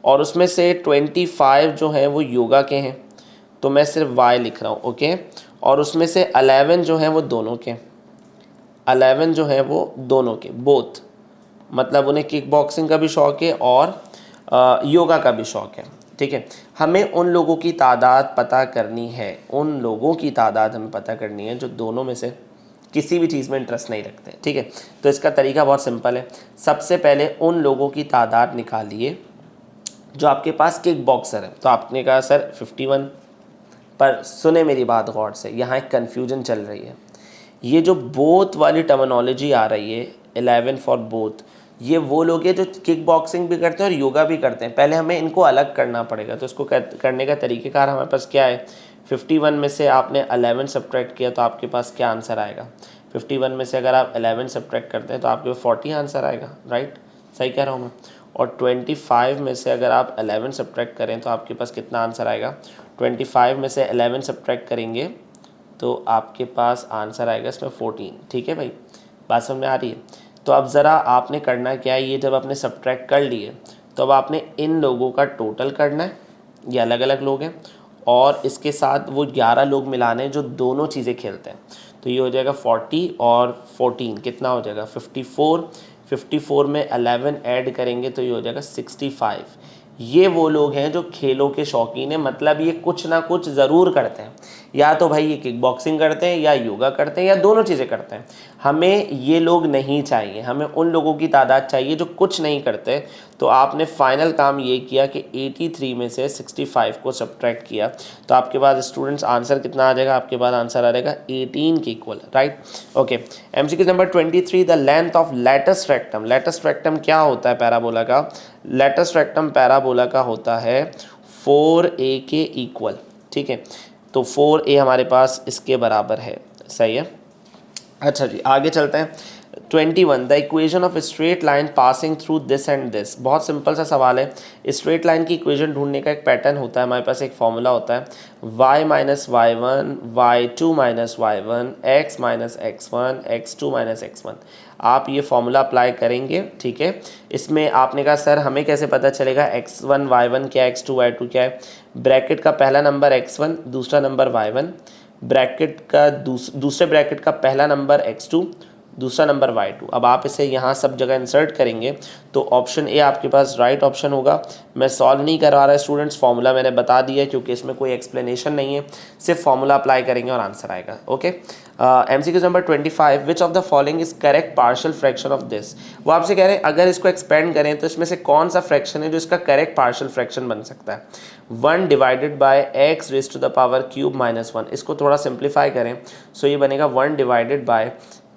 और उसमें से 25 जो है वो योगा के हैं, तो मैं सिर्फ Y लिख रहा हूँ, ओके। और उसमें से 11 जो है वो दोनों के, 11 जो है वो दोनों के, बोथ, मतलब उन्हें किक बॉक्सिंग का भी शौक़ है और योगा का भी शौक़ है, ठीक है। हमें उन लोगों की तादाद पता करनी है, उन लोगों की तादाद हमें पता करनी है जो दोनों में से किसी भी चीज़ में इंटरेस्ट नहीं रखते, ठीक है। तो इसका तरीका बहुत सिंपल है। सबसे पहले उन लोगों की तादाद निकालिए जो आपके पास किक बॉक्सर है। तो आपने कहा सर 51, पर सुने मेरी बात गौर से, यहाँ एक कन्फ्यूजन चल रही है। ये जो बोथ वाली टर्मिनोलॉजी आ रही है, 11 फॉर बोथ, ये वो लोग हैं जो किक बॉक्सिंग भी करते हैं और योगा भी करते हैं। पहले हमें इनको अलग करना पड़ेगा। तो इसको करने का तरीक़ेकार हमारे पास क्या है, 51 में से आपने 11 सब्ट्रैक्ट किया तो आपके पास क्या आंसर आएगा। 51 में से अगर आप 11 सब्ट्रैक्ट करते हैं तो आपके पास 40 आंसर आएगा, राइट, सही कह रहा हूँ मैं। और 25 में से अगर आप 11 सब्ट्रैक्ट करें तो आपके पास कितना आंसर आएगा। 25 में से 11 सब्ट्रैक्ट करेंगे तो आपके पास आंसर आएगा इसमें 14, ठीक है भाई, बात समझ में आ रही है। तो अब ज़रा आपने करना क्या है, ये जब आपने सब्ट्रैक्ट कर लिए तो अब आपने इन लोगों का टोटल करना है, ये अलग अलग लोग हैं, और इसके साथ वो 11 लोग मिलाने जो दोनों चीज़ें खेलते हैं। तो ये हो जाएगा 40 और 14 कितना हो जाएगा 54, 54 में 11 ऐड करेंगे तो ये हो जाएगा 65। ये वो लोग हैं जो खेलों के शौकीन हैं, मतलब ये कुछ ना कुछ ज़रूर करते हैं, या तो भाई ये किक बॉक्सिंग करते हैं या योगा करते हैं या दोनों चीज़ें करते हैं। हमें ये लोग नहीं चाहिए, हमें उन लोगों की तादाद चाहिए जो कुछ नहीं करते। तो आपने फाइनल काम ये किया कि 83 में से 65 को सब्ट्रैक्ट किया तो आपके पास स्टूडेंट्स आंसर कितना आ जाएगा, आपके पास आंसर आ जाएगा 18 के equal, right, okay. MCQ number 23, the length of latest rectum. Latest rectum क्या होता है पैराबोला का, लेटस्ट रेक्टम पैराबोला का होता है 4A के इक्वल, ठीक है। तो 4A हमारे पास इसके बराबर है, सही है। अच्छा जी, आगे चलते हैं। 21, the equation of straight line passing through this and this. बहुत सिंपल सा सवाल है। स्ट्रेट लाइन की इक्वेशन ढूंढने का एक पैटर्न होता है, हमारे पास एक फॉर्मूला होता है, y minus y1, y2 minus y1, x minus x1, x2 minus x1। आप ये फॉर्मूला अप्लाई करेंगे, ठीक है। इसमें आपने कहा सर हमें कैसे पता चलेगा x1 y1 क्या है, x2 y2 क्या है। ब्रैकेट का पहला नंबर x1, दूसरा नंबर y1, ब्रैकेट का दूसरे ब्रैकेट का पहला नंबर x2, दूसरा नंबर y2। अब आप इसे यहाँ सब जगह इंसर्ट करेंगे तो ऑप्शन ए आपके पास राइट ऑप्शन होगा। मैं सॉल्व नहीं करवा रहा स्टूडेंट्स, फार्मूला मैंने बता दिया क्योंकि इसमें कोई एक्सप्लेनेशन नहीं है, सिर्फ फार्मूला अप्लाई करेंगे और आंसर आएगा, okay. MCQ number 25, which of the following is correct partial fraction of this. वो आपसे कह रहे हैं अगर इसको एक्सपेंड करें तो इसमें से कौन सा फ्रैक्शन है जो इसका करेक्ट पार्शियल फ्रैक्शन बन सकता है। 1 divided by x raise to the power cube minus 1। इसको थोड़ा सिंप्लीफाई करें सो ये बनेगा 1 divided by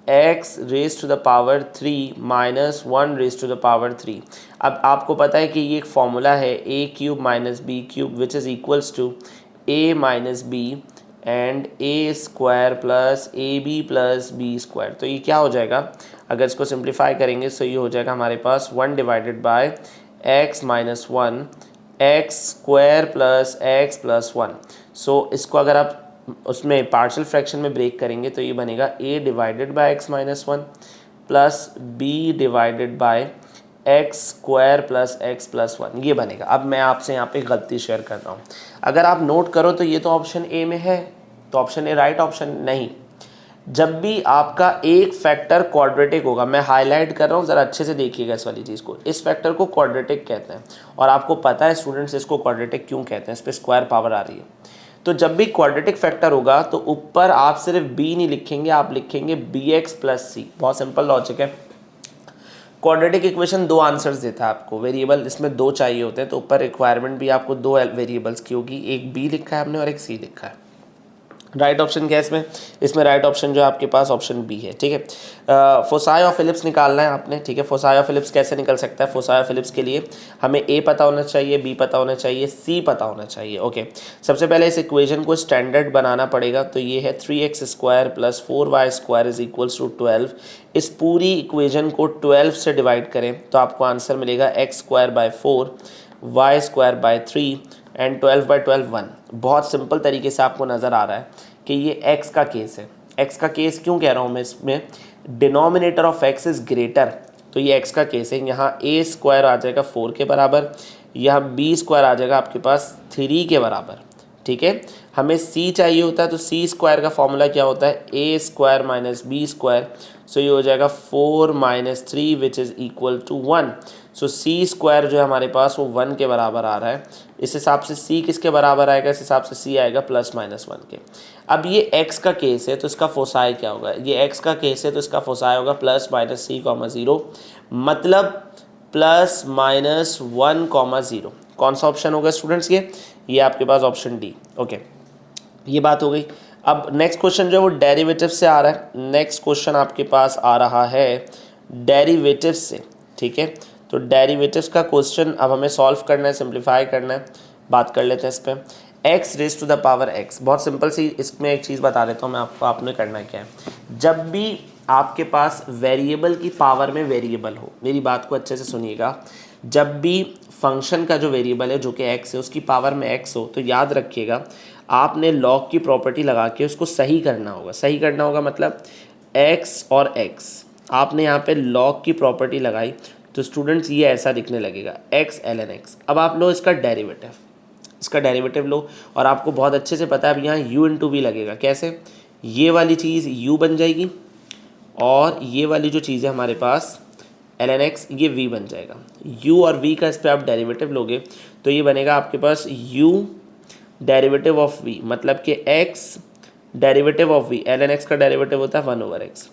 x raise to the power 3 minus 1 raise to the power 3। अब आपको पता है कि ये एक फॉर्मूला है a cube minus b cube which is equals to a minus b and a square plus ab plus b square. तो ये क्या हो जाएगा, अगर इसको सिंप्लीफाई करेंगे तो ये हो जाएगा हमारे पास 1 divided by x minus 1 x square plus x plus 1। सो इसको अगर आप उसमें पार्शियल फ्रैक्शन में ब्रेक करेंगे तो ये बनेगा a divided by x minus 1 plus b divided by x square plus x plus 1, ये बनेगा। अब मैं आपसे यहाँ पे गलती शेयर कर रहा हूँ, अगर आप नोट करो तो ये तो ऑप्शन ए में है, तो ऑप्शन ए राइट ऑप्शन नहीं। जब भी आपका एक फैक्टर क्वाड्रेटिक होगा, मैं हाईलाइट कर रहा हूँ, ज़रा अच्छे से देखिएगा इस वाली चीज़ को, इस फैक्टर को क्वाड्रेटिक कहते हैं। और आपको पता है स्टूडेंट्स इसको क्वाड्रेटिक क्यों कहते हैं, इस पर स्क्वायर पावर आ रही है। तो जब भी क्वाड्रेटिक फैक्टर होगा तो ऊपर आप सिर्फ b नहीं लिखेंगे, आप लिखेंगे bx प्लस c। बहुत सिंपल लॉजिक है। क्वाड्रेटिक इक्वेशन दो आंसर्स देता है आपको, वेरिएबल इसमें दो चाहिए होते हैं, तो ऊपर रिक्वायरमेंट भी आपको दो वेरिएबल्स की होगी, एक b लिखा है हमने और एक c लिखा है। राइट ऑप्शन क्या है इसमें राइट ऑप्शन जो आपके पास ऑप्शन बी है, ठीक है। फोसाई ऑफ फिलिप्स निकालना है आपने, ठीक है। फोसाई ऑफ फिलिप्स कैसे निकल सकता है, फोसाई ऑफ फिलिप्स के लिए हमें ए पता होना चाहिए, बी पता होना चाहिए, सी पता होना चाहिए, ओके। सबसे पहले इस इक्वेशन को स्टैंडर्ड बनाना पड़ेगा, तो ये है 3x square plus 4y square is equals to 12। इस पूरी इक्वेशन को 12 से डिवाइड करें तो आपको आंसर मिलेगा x square by 4 y square by 3 and 12 by 12 1। बहुत सिंपल तरीके से आपको नज़र आ रहा है कि ये x का केस है, एक्स का केस क्यों कह रहा हूँ मैं इसमें, denominator of x is greater, तो ये एक्स का केस है। यहाँ ए स्क्वायर आ जाएगा 4 के बराबर, यहाँ बी स्क्वायर आ जाएगा आपके पास 3 के बराबर, ठीक है। हमें सी चाहिए होता है, तो सी स्क्वायर का फॉर्मूला क्या होता है, A square minus B square, so ये हो जाएगा 4 minus 3 which is equal to 1। So C square जो है हमारे पास वो 1 के बराबर आ रहा है। इस हिसाब से सी किसके बराबर आएगा, इस हिसाब से सी आएगा +-1 के। अब ये x का केस है तो इसका फोसाई क्या होगा, ये x का केस है तो इसका फोसाई होगा +-c, 0, मतलब +-1, 0। कौन सा ऑप्शन होगा स्टूडेंट्स, ये आपके पास ऑप्शन डी। ओके, ये बात हो गई। अब नेक्स्ट क्वेश्चन जो है वो डेरिवेटिव से आ रहा है। नेक्स्ट क्वेश्चन आपके पास आ रहा है डेरिवेटिव से, ठीक है। तो डेरिवेटिव्स का क्वेश्चन अब हमें सॉल्व करना है, सिंप्लीफाई करना है। बात कर लेते हैं इस पर। x raise to the power x, बहुत सिंपल सी इसमें एक चीज़ बता देता हूँ मैं आपको, आपने करना क्या है। जब भी आपके पास वेरिएबल की पावर में वेरिएबल हो, मेरी बात को अच्छे से सुनिएगा, जब भी फंक्शन का जो वेरिएबल है जो कि x है उसकी पावर में x हो, तो याद रखिएगा आपने लॉग की प्रॉपर्टी लगा के उसको सही करना होगा। सही करना होगा मतलब x और x, आपने यहाँ पे लॉग की प्रॉपर्टी लगाई तो स्टूडेंट्स ये ऐसा दिखने लगेगा x ln x। अब आप लो इसका डेरिवेटिव, इसका डेरिवेटिव लो, और आपको बहुत अच्छे से पता है अब यहाँ u इंटू वी लगेगा। कैसे, ये वाली चीज़ u बन जाएगी और ये वाली जो चीज़ है हमारे पास ln x, ये v बन जाएगा। u और v का इस पर आप डेरिवेटिव लोगे तो ये बनेगा आपके पास u डेरिवेटिव ऑफ v, मतलब कि x derivative of v, ln x का डेरिवेटिव होता है 1/x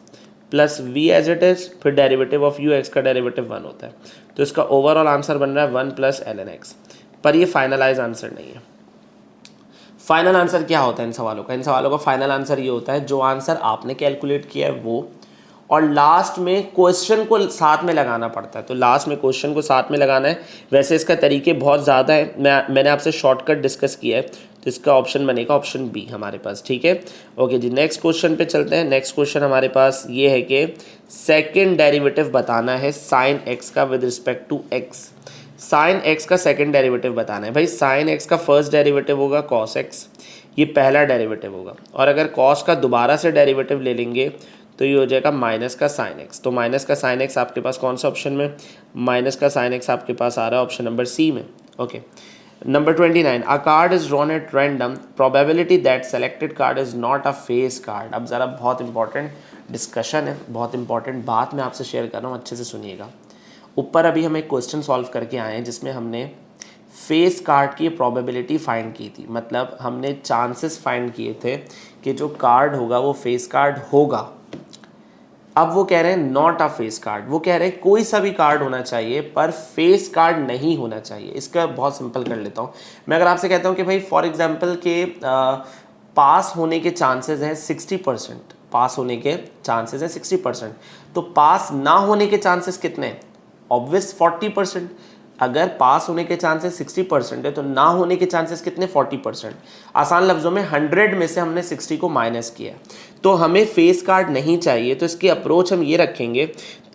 plus v as it is, फिर डेरिवेटिव ऑफ u, x का डेरिवेटिव 1 होता है। तो इसका ओवरऑल आंसर बन रहा है 1 + ln x। पर ये फाइनलाइज आंसर नहीं है। फाइनल आंसर क्या होता है इन सवालों का, इन सवालों का फाइनल आंसर ये होता है जो आंसर आपने कैलकुलेट किया है वो, और लास्ट में क्वेश्चन को साथ में लगाना पड़ता है। तो लास्ट में क्वेश्चन को साथ में लगाना है। वैसे इसका तरीके बहुत ज़्यादा है, मैंने आपसे शॉर्टकट डिस्कस किया है, तो इसका ऑप्शन बनेगा ऑप्शन बी हमारे पास, ठीक है। ओके जी, नेक्स्ट क्वेश्चन पे चलते हैं। नेक्स्ट क्वेश्चन हमारे पास ये है कि सेकेंड डेरिवेटिव बताना है साइन एक्स का with respect to X. Sine X का सेकेंड डेरिवेटिव बताना है। भाई साइन एक्स का फर्स्ट डेरिवेटिव होगा कॉस एक्स, ये पहला डेरिवेटिव होगा, और अगर कॉस का दोबारा से डेरिवेटिव ले लेंगे तो ये हो जाएगा माइनस का साइन एक्स। तो माइनस का साइन एक्स आपके पास कौन सा ऑप्शन में, माइनस का साइन एक्स आपके पास आ रहा है ऑप्शन नंबर सी में। Okay, number 29, a card is drawn at random, probability that selected card is not a face card. अब ज़रा बहुत इंपॉर्टेंट डिस्कशन है, बहुत इंपॉर्टेंट बात मैं आपसे शेयर कर रहा हूँ, अच्छे से सुनिएगा। ऊपर अभी हम एक क्वेश्चन सॉल्व करके आए हैं जिसमें हमने फेस कार्ड की प्रोबेबिलिटी फाइंड की थी, मतलब हमने चांसेस फाइंड किए थे कि जो कार्ड होगा वो फेस कार्ड होगा। अब वो कह रहे हैं नॉट अ फेस कार्ड, वो कह रहे हैं कोई सा भी कार्ड होना चाहिए पर फेस कार्ड नहीं होना चाहिए। इसका बहुत सिंपल कर लेता हूँ मैं। अगर आपसे कहता हूँ कि भाई फॉर एग्जांपल के पास होने के चांसेस हैं 60%, पास होने के चांसेस हैं 60%, तो पास ना होने के चांसेस कितने हैं, ऑब्वियस 40%। अगर पास होने के चांसेस 60% है तो ना होने के चांसेस कितने, 40%। आसान लफ्ज़ों में 100 में से हमने 60 को माइनस किया, तो हमें फेस कार्ड नहीं चाहिए। तो इसकी अप्रोच हम ये रखेंगे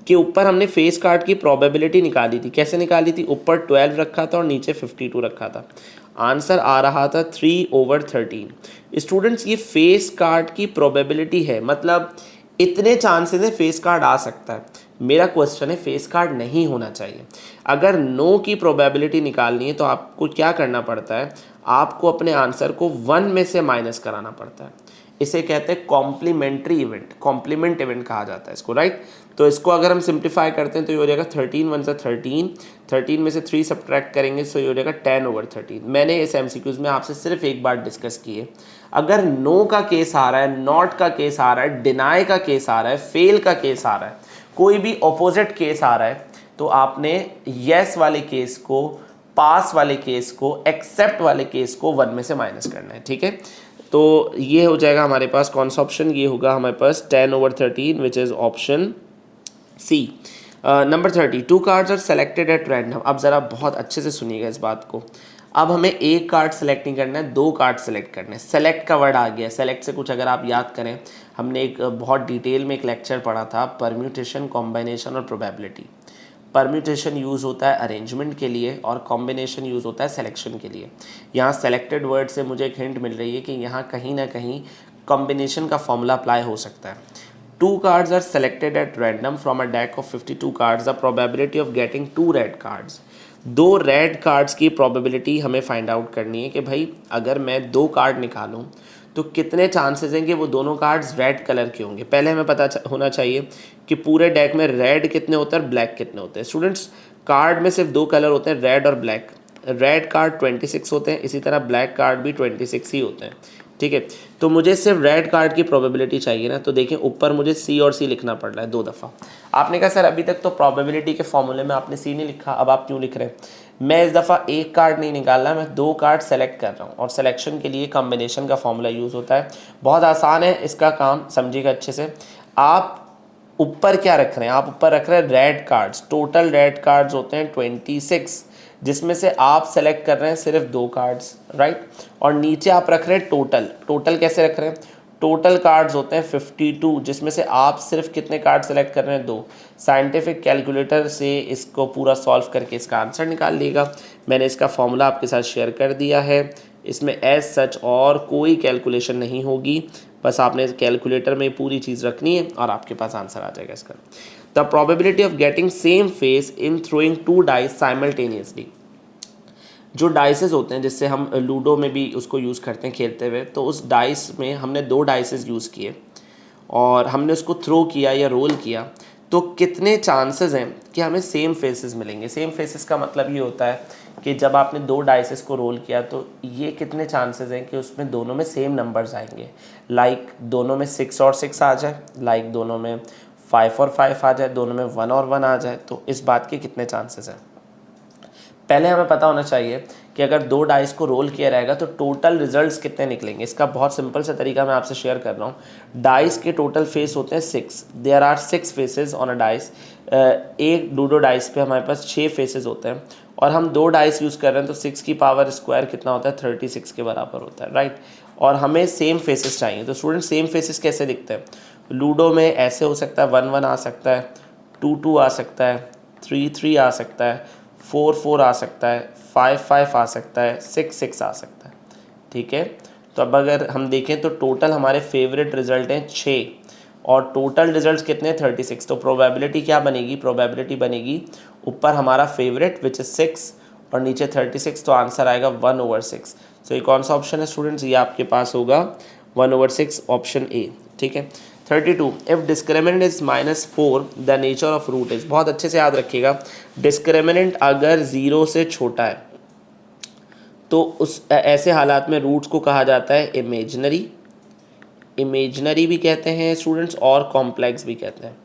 कि ऊपर हमने फेस कार्ड की प्रोबेबिलिटी निकाली थी। कैसे निकाली थी, ऊपर 12 रखा था और नीचे 52 रखा था। आंसर आ रहा था 3/13। स्टूडेंट्स ये फेस कार्ड की प्रोबेबिलिटी है, मतलब इतने चांसेस है फेस कार्ड आ सकता है। मेरा क्वेश्चन है फेस कार्ड नहीं होना चाहिए। अगर नो की प्रोबेबिलिटी निकालनी है तो आपको क्या करना पड़ता है, आपको अपने आंसर को 1 में से माइनस कराना पड़ता है। इसे कहते हैं कॉम्प्लीमेंट्री इवेंट, कॉम्प्लीमेंट इवेंट कहा जाता है इसको, राइट। तो इसको अगर हम सिंप्लीफाई करते हैं तो ये हो जाएगा 13 1 13, 13 में से 3 सब्ट्रैक्ट करेंगे तो ये हो जाएगा 10/13। मैंने इस एमसीक्यूज में आपसे सिर्फ एक बार डिस्कस किए, अगर नो का केस आ रहा है, नॉट का केस आ रहा है, डिनाई का केस आ रहा है, फेल का केस आ रहा है, कोई भी ऑपोजिट केस आ रहा है, तो आपने येस वाले केस को, पास वाले केस को, एक्सेप्ट वाले केस को 1 में से माइनस करना है, ठीक है। तो ये हो जाएगा हमारे पास कौन सा ऑप्शन, ये होगा हमारे पास 10/13 which is option C. Number 30, 2 cards are selected at random. अब ज़रा बहुत अच्छे से सुनिएगा इस बात को। अब हमें एक कार्ड सेलेक्ट नहीं करना है, 2 कार्ड सेलेक्ट करने हैं। सेलेक्ट का वर्ड आ गया, सेलेक्ट से कुछ अगर आप याद करें, हमने एक बहुत डिटेल में एक लेक्चर पढ़ा था, परम्यूटेशन, कॉम्बिनेशन और प्रोबेबिलिटी। परम्यूटेशन यूज़ होता है अरेंजमेंट के लिए और कॉम्बिनेशन यूज़ होता है सिलेक्शन के लिए। यहाँ सेलेक्टेड वर्ड से मुझे एक हिंट मिल रही है कि यहाँ कहीं ना कहीं कॉम्बिनेशन का फॉर्मूला अप्लाई हो सकता है। 2 cards are selected at random from a deck of 52 cards. The probability of getting 2 red cards. 2 red cards की प्रोबेबिलिटी हमें फाइंड आउट करनी है कि भाई अगर मैं 2 कार्ड निकालूं तो कितने चांसेस हैं कि वो दोनों कार्ड्स रेड कलर के होंगे। पहले हमें पता होना चाहिए कि पूरे डेक में रेड कितने होते हैं और ब्लैक कितने होते हैं। स्टूडेंट्स, कार्ड में सिर्फ 2 कलर होते हैं, रेड और ब्लैक। रेड कार्ड 26 होते हैं, इसी तरह ब्लैक कार्ड भी 26 ही होते हैं। ठीक है, तो मुझे सिर्फ रेड कार्ड की प्रोबेबिलिटी चाहिए ना, तो देखिए ऊपर मुझे सी और सी लिखना पड़ रहा है 2 दफ़ा। आपने कहा सर अभी तक तो प्रोबेबिलिटी के फॉर्मूले में आपने सी नहीं लिखा, अब आप क्यों लिख रहे हैं? मैं इस दफ़ा एक कार्ड नहीं निकाल रहा, मैं 2 कार्ड सेलेक्ट कर रहा हूँ और सिलेक्शन के लिए कॉम्बिनेशन का फॉर्मूला यूज़ होता है। बहुत आसान है इसका काम, समझिएगा अच्छे से। आप ऊपर क्या रख रहे हैं? आप ऊपर रख रहे हैं red cards. Total red cards होते हैं 26, जिसमें से आप सेलेक्ट कर रहे हैं सिर्फ 2 कार्ड्स, राइट। और नीचे आप रख रहे हैं टोटल। टोटल कैसे रख रहे हैं? टोटल कार्ड्स होते हैं 52, जिसमें से आप सिर्फ कितने कार्ड सेलेक्ट कर रहे हैं? 2। साइंटिफिक कैलकुलेटर से इसको पूरा सॉल्व करके इसका आंसर निकाल लीजिएगा। मैंने इसका फॉर्मूला आपके साथ शेयर कर दिया है। इसमें एज सच और कोई कैलकुलेशन नहीं होगी, बस आपने कैलकुलेटर में पूरी चीज़ रखनी है और आपके पास आंसर आ जाएगा इसका। The probability of getting same face in throwing 2 dice simultaneously. जो डाइसेस होते हैं, जिससे हम लूडो में भी उसको यूज़ करते हैं खेलते हुए, तो उस डाइस में हमने 2 डाइसेस यूज़ किए और हमने उसको थ्रो किया या रोल किया, तो कितने चांसेस हैं कि हमें सेम फेसेस मिलेंगे। सेम फेसेस का मतलब ये होता है कि जब आपने 2 डाइसेस को रोल किया तो ये कितने चांसेस हैं कि उसमें दोनों में सेम नंबर्स आएंगे। लाइक दोनों में 6 और 6 आ जाए, लाइक दोनों में 5 और 5 आ जाए, दोनों में 1 और 1 आ जाए। तो इस बात के कितने चांसेस हैं? पहले हमें पता होना चाहिए कि अगर 2 डाइस को रोल किया रहेगा तो टोटल रिजल्ट्स कितने निकलेंगे। इसका बहुत सिंपल सा तरीका मैं आपसे शेयर कर रहा हूँ। डाइस के टोटल फेस होते हैं 6। There are 6 faces on a dice. एक लूडो डाइस पे हमारे पास 6 फेसेस होते हैं और हम 2 डाइस यूज़ कर रहे हैं, तो 6 की पावर स्क्वायर कितना होता है? 36 के बराबर होता है, राइट। और हमें सेम फेसेस चाहिए। तो स्टूडेंट, सेम फेसेस कैसे दिखते हैं? लूडो में ऐसे हो सकता है, 1 1 आ सकता है, 2 2 आ सकता है, 3 3 आ सकता है, 4 4 आ सकता है, 5 5 आ सकता है, 6 6 आ सकता है। ठीक है, तो अब अगर हम देखें तो टोटल हमारे फेवरेट रिजल्ट हैं 6 और टोटल रिजल्ट्स कितने? 36। तो प्रोबेबिलिटी क्या बनेगी? प्रोबेबिलिटी बनेगी ऊपर हमारा फेवरेट विच इज़ 6 और नीचे 36, तो आंसर आएगा 1/6। तो ये कौन सा ऑप्शन है स्टूडेंट्स? ये आपके पास होगा 1/6, ऑप्शन ए। ठीक है। 32, if discriminant is -4 the nature of root is. बहुत अच्छे से याद रखिएगा, डिस्क्रिमिनेंट अगर 0 से छोटा है तो उस ऐसे हालात में रूट्स को कहा जाता है इमेजनरी। इमेजनरी भी कहते हैं स्टूडेंट्स और कॉम्प्लेक्स भी कहते हैं।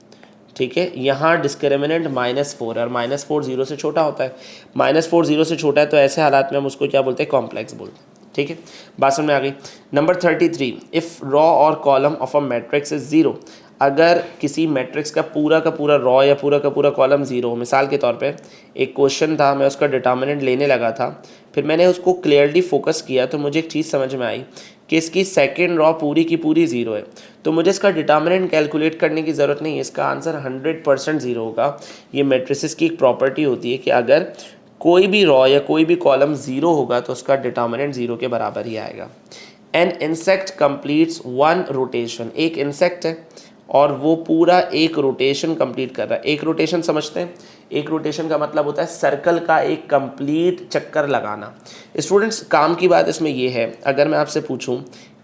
ठीक है, यहाँ डिस्क्रिमिनेंट -4 और -4 0 से छोटा होता है। -4 0 से छोटा है तो ऐसे हालात में हम उसको क्या बोलते हैं? कॉम्प्लेक्स बोलते हैं। ठीक है, बात समझ में आ गई। नंबर 33, इफ़ रॉ और column of a matrix is 0। अगर किसी मैट्रिक्स का पूरा रॉ या पूरा का पूरा कॉलम 0 हो। मिसाल के तौर पे एक क्वेश्चन था, मैं उसका डिटर्मिनेंट लेने लगा था, फिर मैंने उसको क्लियरली फोकस किया तो मुझे एक चीज़ समझ में आई कि इसकी सेकेंड रॉ पूरी की पूरी 0 है, तो मुझे इसका डिटर्मिनेंट कैलकुलेट करने की ज़रूरत नहीं है। इसका आंसर 100% 0 होगा। ये मैट्रिसेस की एक प्रॉपर्टी होती है कि अगर कोई भी रॉ या कोई भी कॉलम 0 होगा तो उसका डिटर्मिनेंट 0 के बराबर ही आएगा। An insect completes 1 rotation. एक इंसेक्ट है और वो पूरा एक रोटेशन कंप्लीट कर रहा है। एक रोटेशन समझते हैं? एक रोटेशन का मतलब होता है सर्कल का एक कंप्लीट चक्कर लगाना। स्टूडेंट्स, काम की बात इसमें ये है, अगर मैं आपसे पूछूं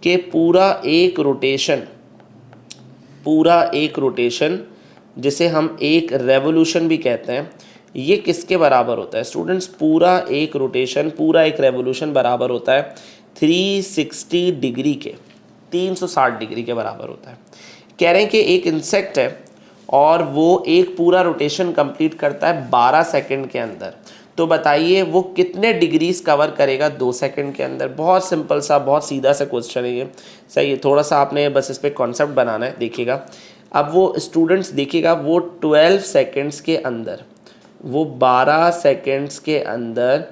कि पूरा एक रोटेशन जिसे हम एक रेवोल्यूशन भी कहते हैं, ये किसके बराबर होता है? स्टूडेंट्स, पूरा एक रोटेशन, पूरा एक रेवोल्यूशन बराबर होता है 360 डिग्री के, 360 डिग्री के बराबर होता है। कह रहे हैं कि एक इंसेक्ट है और वो एक पूरा रोटेशन कंप्लीट करता है 12 सेकंड के अंदर, तो बताइए वो कितने डिग्रीज कवर करेगा 2 सेकंड के अंदर? बहुत सिंपल सा, बहुत सीधा सा क्वेश्चन है ये। सही है, थोड़ा सा आपने बस इस पर कॉन्सेप्ट बनाना है। देखिएगा, अब वो स्टूडेंट्स देखिएगा, वो 12 सेकेंड्स के अंदर, वो 12 सेकेंड्स के अंदर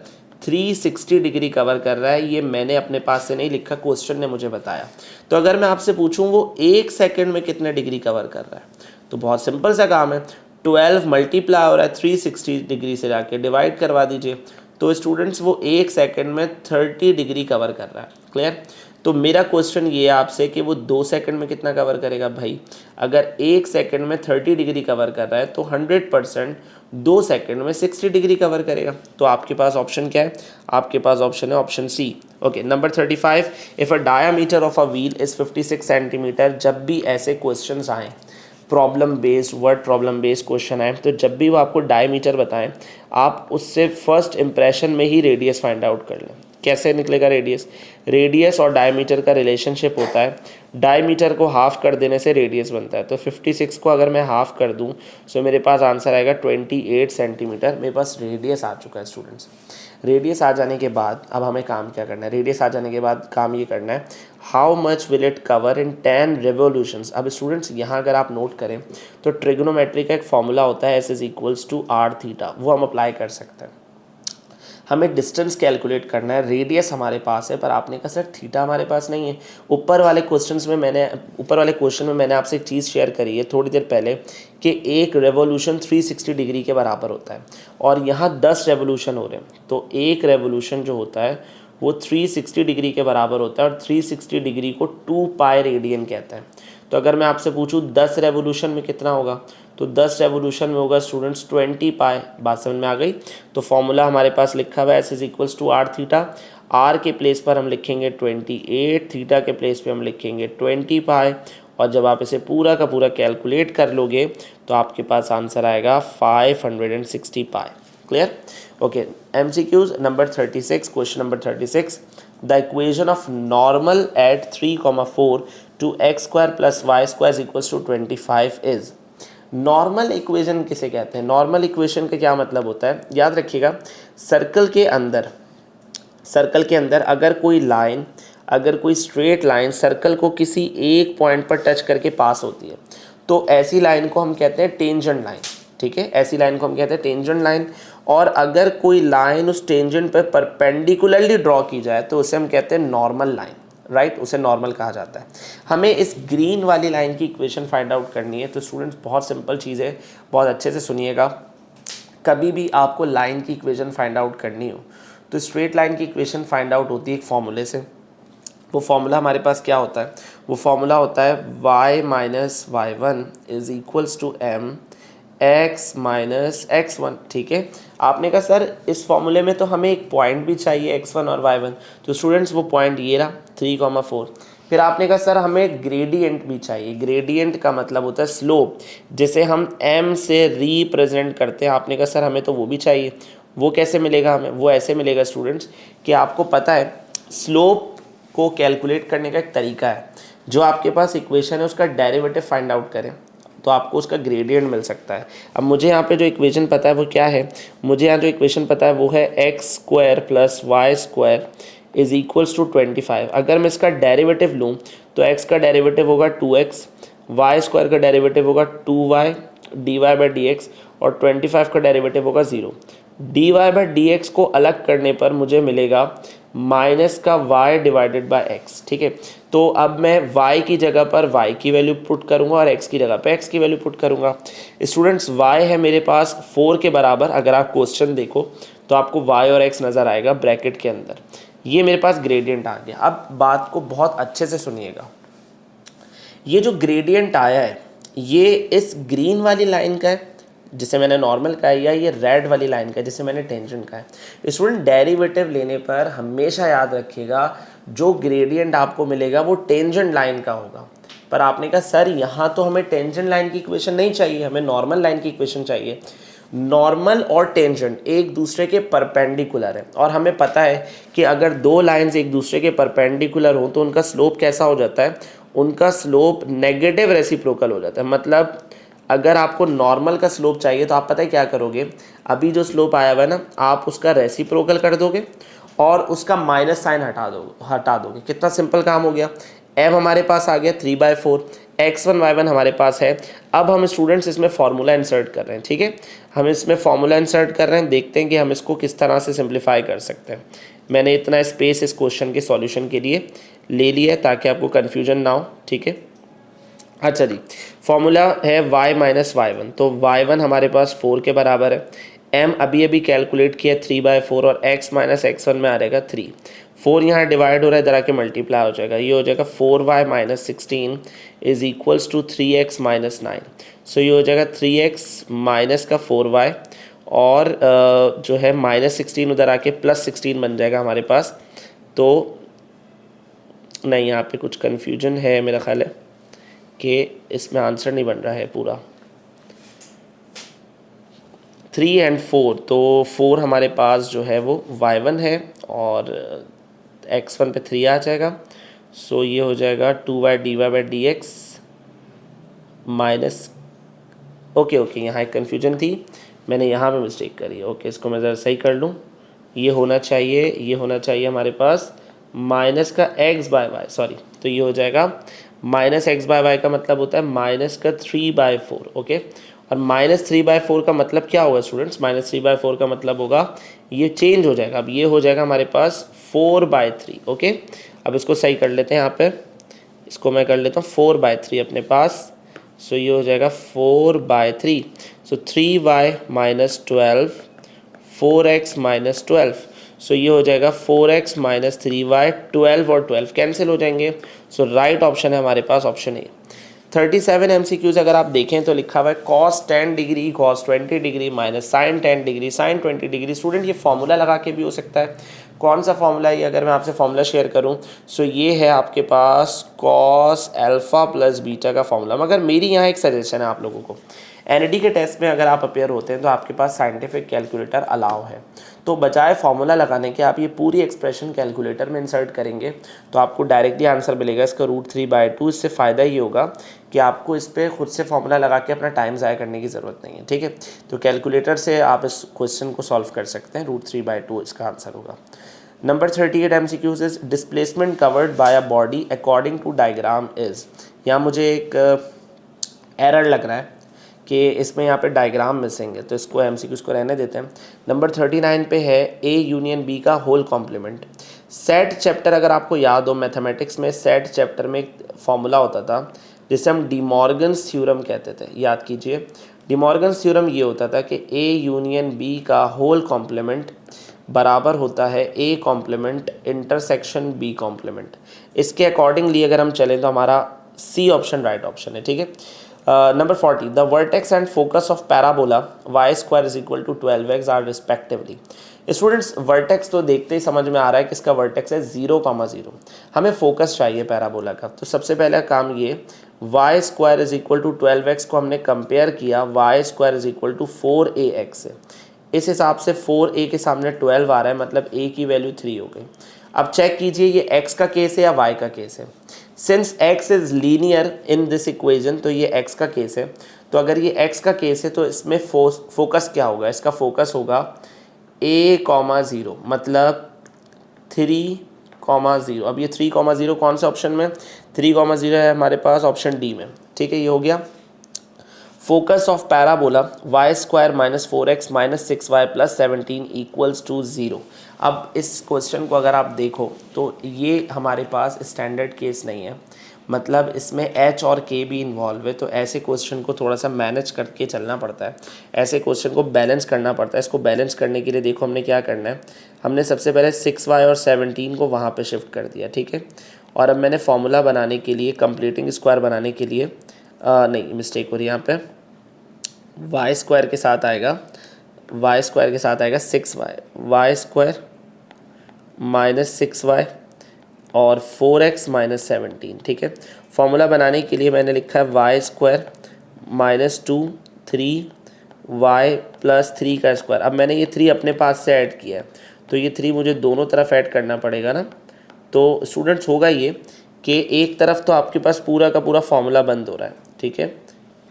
360 डिग्री कवर कर रहा है। ये मैंने अपने पास से नहीं लिखा, क्वेश्चन ने मुझे बताया। तो अगर मैं आपसे पूछूं वो 1 सेकंड में कितने डिग्री कवर कर रहा है, तो बहुत सिंपल सा काम है, 12 मल्टीप्लाई हो रहा है 360 डिग्री से, जाके डिवाइड करवा दीजिए। तो स्टूडेंट्स वो 1 सेकंड में 30 डिग्री कवर कर रहा है। क्लियर? तो मेरा क्वेश्चन ये है आपसे कि वो 2 सेकंड में कितना कवर करेगा भाई। अगर 1 सेकंड में 30 डिग्री कवर कर रहा है तो 100% 2 सेकंड में 60 डिग्री कवर करेगा। तो आपके पास ऑप्शन क्या है, आपके पास ऑप्शन है option C. Okay, number 35, if a diameter of a wheel is 56 centimetre. जब भी ऐसे क्वेश्चन आएँ problem based, word problem based question आए, तो जब भी वो आपको डायमीटर बताएं, आप उससे फर्स्ट इंप्रेशन में ही रेडियस फाइंड आउट कर लें। कैसे निकलेगा रेडियस? रेडियस और डायमीटर का रिलेशनशिप होता है, डायमीटर को हाफ कर देने से रेडियस बनता है। तो 56 को अगर मैं हाफ कर दूं तो मेरे पास आंसर आएगा 28 सेंटीमीटर। मेरे पास रेडियस आ चुका है स्टूडेंट्स। रेडियस आ जाने के बाद अब हमें काम क्या करना है? रेडियस आ जाने के बाद काम ये करना है, how much will it cover in 10 revolutions. अब स्टूडेंट्स यहाँ अगर आप नोट करें तो ट्रिग्नोमेट्री का एक फॉर्मूला होता है S=R थीटा, वो हम अप्लाई कर सकते हैं। हमें डिस्टेंस कैलकुलेट करना है, रेडियस हमारे पास है, पर आपने कहा सर थीटा हमारे पास नहीं है। ऊपर वाले क्वेश्चन में मैंने आपसे एक चीज़ शेयर करी है थोड़ी देर पहले कि एक रेवोल्यूशन 360 डिग्री के बराबर होता है और यहाँ 10 रेवोल्यूशन हो रहे हैं। तो एक रेवोल्यूशन जो होता है वो 360 डिग्री के बराबर होता है और 360 डिग्री को 2 पाई रेडियन कहते हैं। तो अगर मैं आपसे पूछूं 10 रेवोल्यूशन में कितना होगा, तो 10 रेवोल्यूशन में होगा स्टूडेंट्स 20 पाई। बात समझ में आ गई? तो फॉर्मूला हमारे पास लिखा हुआ है S=R थीटा। R के प्लेस पर हम लिखेंगे 28, थीटा के प्लेस पे हम लिखेंगे 20 पाई, और जब आप इसे पूरा का पूरा कैलकुलेट कर लोगे तो आपके पास आंसर आएगा 560 pi. Clear? Okay, MCQs number 36, question number 36, the equation of normal at 3,4 to x² + y² = 25 is. Normal equation किसे कहते हैं? नॉर्मल इक्वेशन का क्या मतलब होता है, याद रखिएगा। सर्कल के अंदर अगर कोई स्ट्रेट लाइन सर्कल को किसी एक पॉइंट पर टच करके पास होती है तो ऐसी लाइन को हम कहते हैं टेंजेंट लाइन। ठीक है, ऐसी लाइन को हम कहते हैं टेंजेंट लाइन। और अगर कोई लाइन उस टेंजेंट पर परपेंडिकुलरली ड्रॉ की जाए तो उसे हम कहते हैं नॉर्मल लाइन। राइट, उसे नॉर्मल कहा जाता है। हमें इस ग्रीन वाली लाइन की इक्वेशन फाइंड आउट करनी है। तो स्टूडेंट्स बहुत सिंपल चीज़ है, बहुत अच्छे से सुनिएगा। कभी भी आपको लाइन की इक्वेशन फाइंड आउट करनी हो तो स्ट्रेट लाइन की इक्वेशन फाइंड आउट होती है एक फॉर्मूले से। वो फॉर्मूला हमारे पास क्या होता है? वो फॉर्मूला होता है y - y1 = mx - x1। ठीक है, आपने कहा सर इस फॉर्मूले में तो हमें एक पॉइंट भी चाहिए x1 और y1। तो स्टूडेंट्स वो पॉइंट ये रहा 3,4। फिर आपने कहा सर हमें ग्रेडियंट भी चाहिए। ग्रेडियंट का मतलब होता है स्लोप, जिसे हम m से रिप्रेजेंट करते हैं। आपने कहा सर हमें तो वो भी चाहिए। वो कैसे मिलेगा हमें? वो ऐसे मिलेगा स्टूडेंट्स कि आपको पता है स्लोप को कैलकुलेट करने का एक तरीका है, जो आपके पास इक्वेशन है उसका डेरिवेटिव फाइंड आउट करें तो आपको उसका ग्रेडियंट मिल सकता है। अब मुझे यहाँ पे जो इक्वेशन पता है वो क्या है? मुझे यहाँ जो इक्वेशन पता है वो है x² + y² = 25। अगर मैं इसका डेरिवेटिव लूँ तो x का डेरिवेटिव होगा 2x, y² का डेरिवेटिव होगा 2y dy/dx और 25 का डेरिवेटिव होगा 0। dy/dx को अलग करने पर मुझे मिलेगा माइनस का y / x। ठीक है, तो अब मैं y की जगह पर y की वैल्यू पुट करूंगा और x की जगह पर x की वैल्यू पुट करूंगा। स्टूडेंट्स y है मेरे पास 4 के बराबर। अगर आप क्वेश्चन देखो तो आपको y और x नज़र आएगा ब्रैकेट के अंदर। ये मेरे पास ग्रेडियंट आ गया। अब बात को बहुत अच्छे से सुनिएगा। ये जो ग्रेडियंट आया है ये इस ग्रीन वाली लाइन का है जिसे मैंने नॉर्मल कहा है, या ये रेड वाली लाइन का है जिसे मैंने टेंजेंट कहा है। स्टूडेंट डेरिवेटिव लेने पर हमेशा याद रखिएगा जो ग्रेडियंट आपको मिलेगा वो टेंजेंट लाइन का होगा। पर आपने कहा सर यहाँ तो हमें टेंजेंट लाइन की इक्वेशन नहीं चाहिए, हमें नॉर्मल लाइन की इक्वेशन चाहिए। नॉर्मल और टेंजेंट एक दूसरे के परपेंडिकुलर है और हमें पता है कि अगर दो लाइंस एक दूसरे के परपेंडिकुलर हो तो उनका स्लोप कैसा हो जाता है? उनका स्लोप नेगेटिव रेसिप्रोकल हो जाता है। मतलब अगर आपको नॉर्मल का स्लोप चाहिए तो आप पता है क्या करोगे? अभी जो स्लोप आया हुआ है ना, आप उसका रेसिप्रोकल कर दोगे और उसका माइनस साइन हटा दोगे। कितना सिंपल काम हो गया। m हमारे पास आ गया 3/4, x1 y1 हमारे पास है। अब हम स्टूडेंट्स इसमें फार्मूला इंसर्ट कर रहे हैं। ठीक है, हम इसमें फार्मूला इंसर्ट कर रहे हैं, देखते हैं कि हम इसको किस तरह से सिंप्लीफाई कर सकते हैं। मैंने इतना स्पेस इस क्वेश्चन के सॉल्यूशन के लिए ले लिया है ताकि आपको कन्फ्यूजन ना हो। ठीक है, अच्छा जी, फॉर्मूला है y - y1। तो y1 हमारे पास 4 के बराबर है। m अभी कैलकुलेट किया 3/4 और x - x1 में आ रहेगा 3। 4 यहाँ डिवाइड हो रहा है, इधर आके मल्टीप्लाई हो जाएगा, ये हो जाएगा 4y minus 16 is equals to 3x minus 9। So ये हो जाएगा 3x माइनस का 4y और जो है माइनस 16 उधर आके प्लस 16 बन जाएगा हमारे पास। तो नहीं, यहाँ पे कुछ कन्फ्यूजन है मेरा ख्याल है कि इसमें आंसर नहीं बन रहा है पूरा। 3 और 4, तो 4 हमारे पास जो है वो y1 है और x1 पे 3 आ जाएगा। सो ये हो जाएगा 2y dy/dx माइनस, ओके यहाँ एक कन्फ्यूजन थी, मैंने यहाँ पे मिस्टेक करी है। ओके, इसको मैं ज़रा सही कर लूँ। ये होना चाहिए हमारे पास माइनस का x/y, सॉरी, तो ये हो जाएगा माइनस x/y का मतलब होता है माइनस का 3/4। ओके, और माइनस 3/4 का मतलब क्या होगा स्टूडेंट्स? माइनस 3/4 का मतलब होगा ये चेंज हो जाएगा, अब ये हो जाएगा हमारे पास 4/3। ओके, अब इसको सही कर लेते हैं, यहाँ पे इसको मैं कर लेता हूँ 4/3 अपने पास। सो ये हो जाएगा 4/3। सो 3y माइनस 12, 4x माइनस 12। सो ये हो जाएगा 4x माइनस 3y, 12 और 12 कैंसिल हो जाएंगे। सो राइट ऑप्शन है हमारे पास ऑप्शन ए। 37 MCQs अगर आप देखें तो लिखा हुआ है cos 10 degree cos 20 degree minus sin 10 degree sin 20 degree. Student ये फॉर्मूला लगा के भी हो सकता है। कौन सा फॉर्मूला है ये? अगर मैं आपसे फॉर्मूला शेयर करूं सो ये है आपके पास cos अल्फ़ा प्लस बीटा का फॉर्मूला। मगर मेरी यहाँ एक सजेशन है आप लोगों को, एनईडी के टेस्ट में अगर आप अपेयर होते हैं तो आपके पास साइंटिफिक कैलकुलेटर अलाउ है, तो बजाय फॉर्मूला लगाने के आप ये पूरी एक्सप्रेशन कैलकुलेटर में इंसर्ट करेंगे तो आपको डायरेक्टली आंसर मिलेगा इसका √3/2। इससे फ़ायदा ये होगा कि आपको इस पर खुद से फॉर्मूला लगा के अपना टाइम ज़ाया करने की ज़रूरत नहीं है। ठीक है, तो कैलकुलेटर से आप इस क्वेश्चन को सॉल्व कर सकते हैं। √3/2 इसका आंसर होगा। Number 38 MCQs is displacement covered by a body according to diagram is. यहाँ मुझे एक एरर लग रहा है कि इसमें यहाँ पे डायग्राम मिसिंग है, तो इसको MCQs को रहने देते हैं। नंबर 39 पे है A यूनियन B का होल कॉम्प्लीमेंट। सेट चैप्टर अगर आपको याद हो मैथमेटिक्स में, सेट चैप्टर में एक फॉर्मूला होता था जिसे हम डिमॉर्गन्स थ्योरम कहते थे, याद कीजिए। डिमॉर्गन्स थ्योरम ये होता था कि A यूनियन B का होल कॉम्प्लीमेंट बराबर होता है A complement intersection B complement. इसके अकॉर्डिंगली अगर हम चलें तो हमारा C ऑप्शन राइट ऑप्शन है। ठीक है, number 40 the vertex and focus of parabola y² is equal to 12x are respectively. Students vertex तो देखते ही समझ में आ रहा है कि इसका वर्टेक्स है 0,0। हमें फोकस चाहिए पैराबोला का, तो सबसे पहला काम ये y² is equal to 12x को हमने कंपेयर किया y² is equal to 4ax से। इस हिसाब से 4a के सामने 12 आ रहा है, मतलब a की वैल्यू 3 हो गई। अब चेक कीजिए ये x का केस है या y का केस है। Since x is linear in this equation, तो ये x का केस है। तो अगर ये x का केस है तो इसमें फोकस क्या होगा? इसका फोकस होगा a,0 मतलब 3,0। अब ये 3,0 कौन से ऑप्शन में? 3,0 है हमारे पास ऑप्शन डी में। ठीक है, ये हो गया focus of parabola y² minus 4x minus 6y plus 17 equals to 0। अब इस क्वेश्चन को अगर आप देखो तो ये हमारे पास स्टैंडर्ड केस नहीं है, मतलब इसमें h और k भी इन्वॉल्व है। तो ऐसे क्वेश्चन को थोड़ा सा मैनेज करके चलना पड़ता है, ऐसे क्वेश्चन को बैलेंस करना पड़ता है। इसको बैलेंस करने के लिए देखो हमने क्या करना है, हमने सबसे पहले 6y और 17 को वहाँ पे शिफ्ट कर दिया। ठीक है, और अब मैंने फॉर्मूला बनाने के लिए कंप्लीटिंग स्क्वायर बनाने के लिए नहीं मिस्टेक हो रही है, यहाँ पे y² के साथ आएगा, y² के साथ आएगा 6y माइनस 6y और 4x माइनस 17। ठीक है, फॉर्मूला बनाने के लिए मैंने लिखा है y² माइनस 2 3y प्लस 3 का स्क्वायर। अब मैंने ये 3 अपने पास से ऐड किया है, तो ये 3 मुझे दोनों तरफ ऐड करना पड़ेगा ना। तो स्टूडेंट्स होगा ये कि एक तरफ तो आपके पास पूरा का पूरा फॉर्मूला बंद हो रहा है। ठीक है,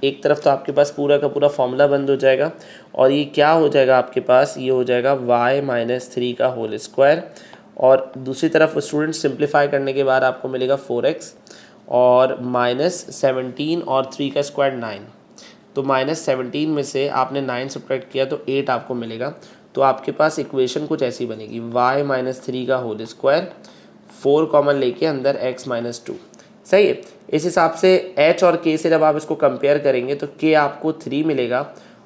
एक तरफ तो आपके पास पूरा का पूरा फॉर्मूला बंद हो जाएगा और ये क्या हो जाएगा आपके पास? ये हो जाएगा y माइनस 3 का होल स्क्वायर, और दूसरी तरफ स्टूडेंट सिंप्लीफाई करने के बाद आपको मिलेगा 4x और माइनस 17 और 3 का स्क्वायर 9। तो माइनस 17 में से आपने 9 सब्ट्रैक्ट किया तो 8 आपको मिलेगा। तो आपके पास इक्वेशन कुछ ऐसी बनेगी y माइनस 3 का होल स्क्वायर, 4 कॉमन लेके अंदर x माइनस 2। सही है, इस हिसाब से h और k से जब आप इसको कंपेयर करेंगे तो k आपको 3 मिलेगा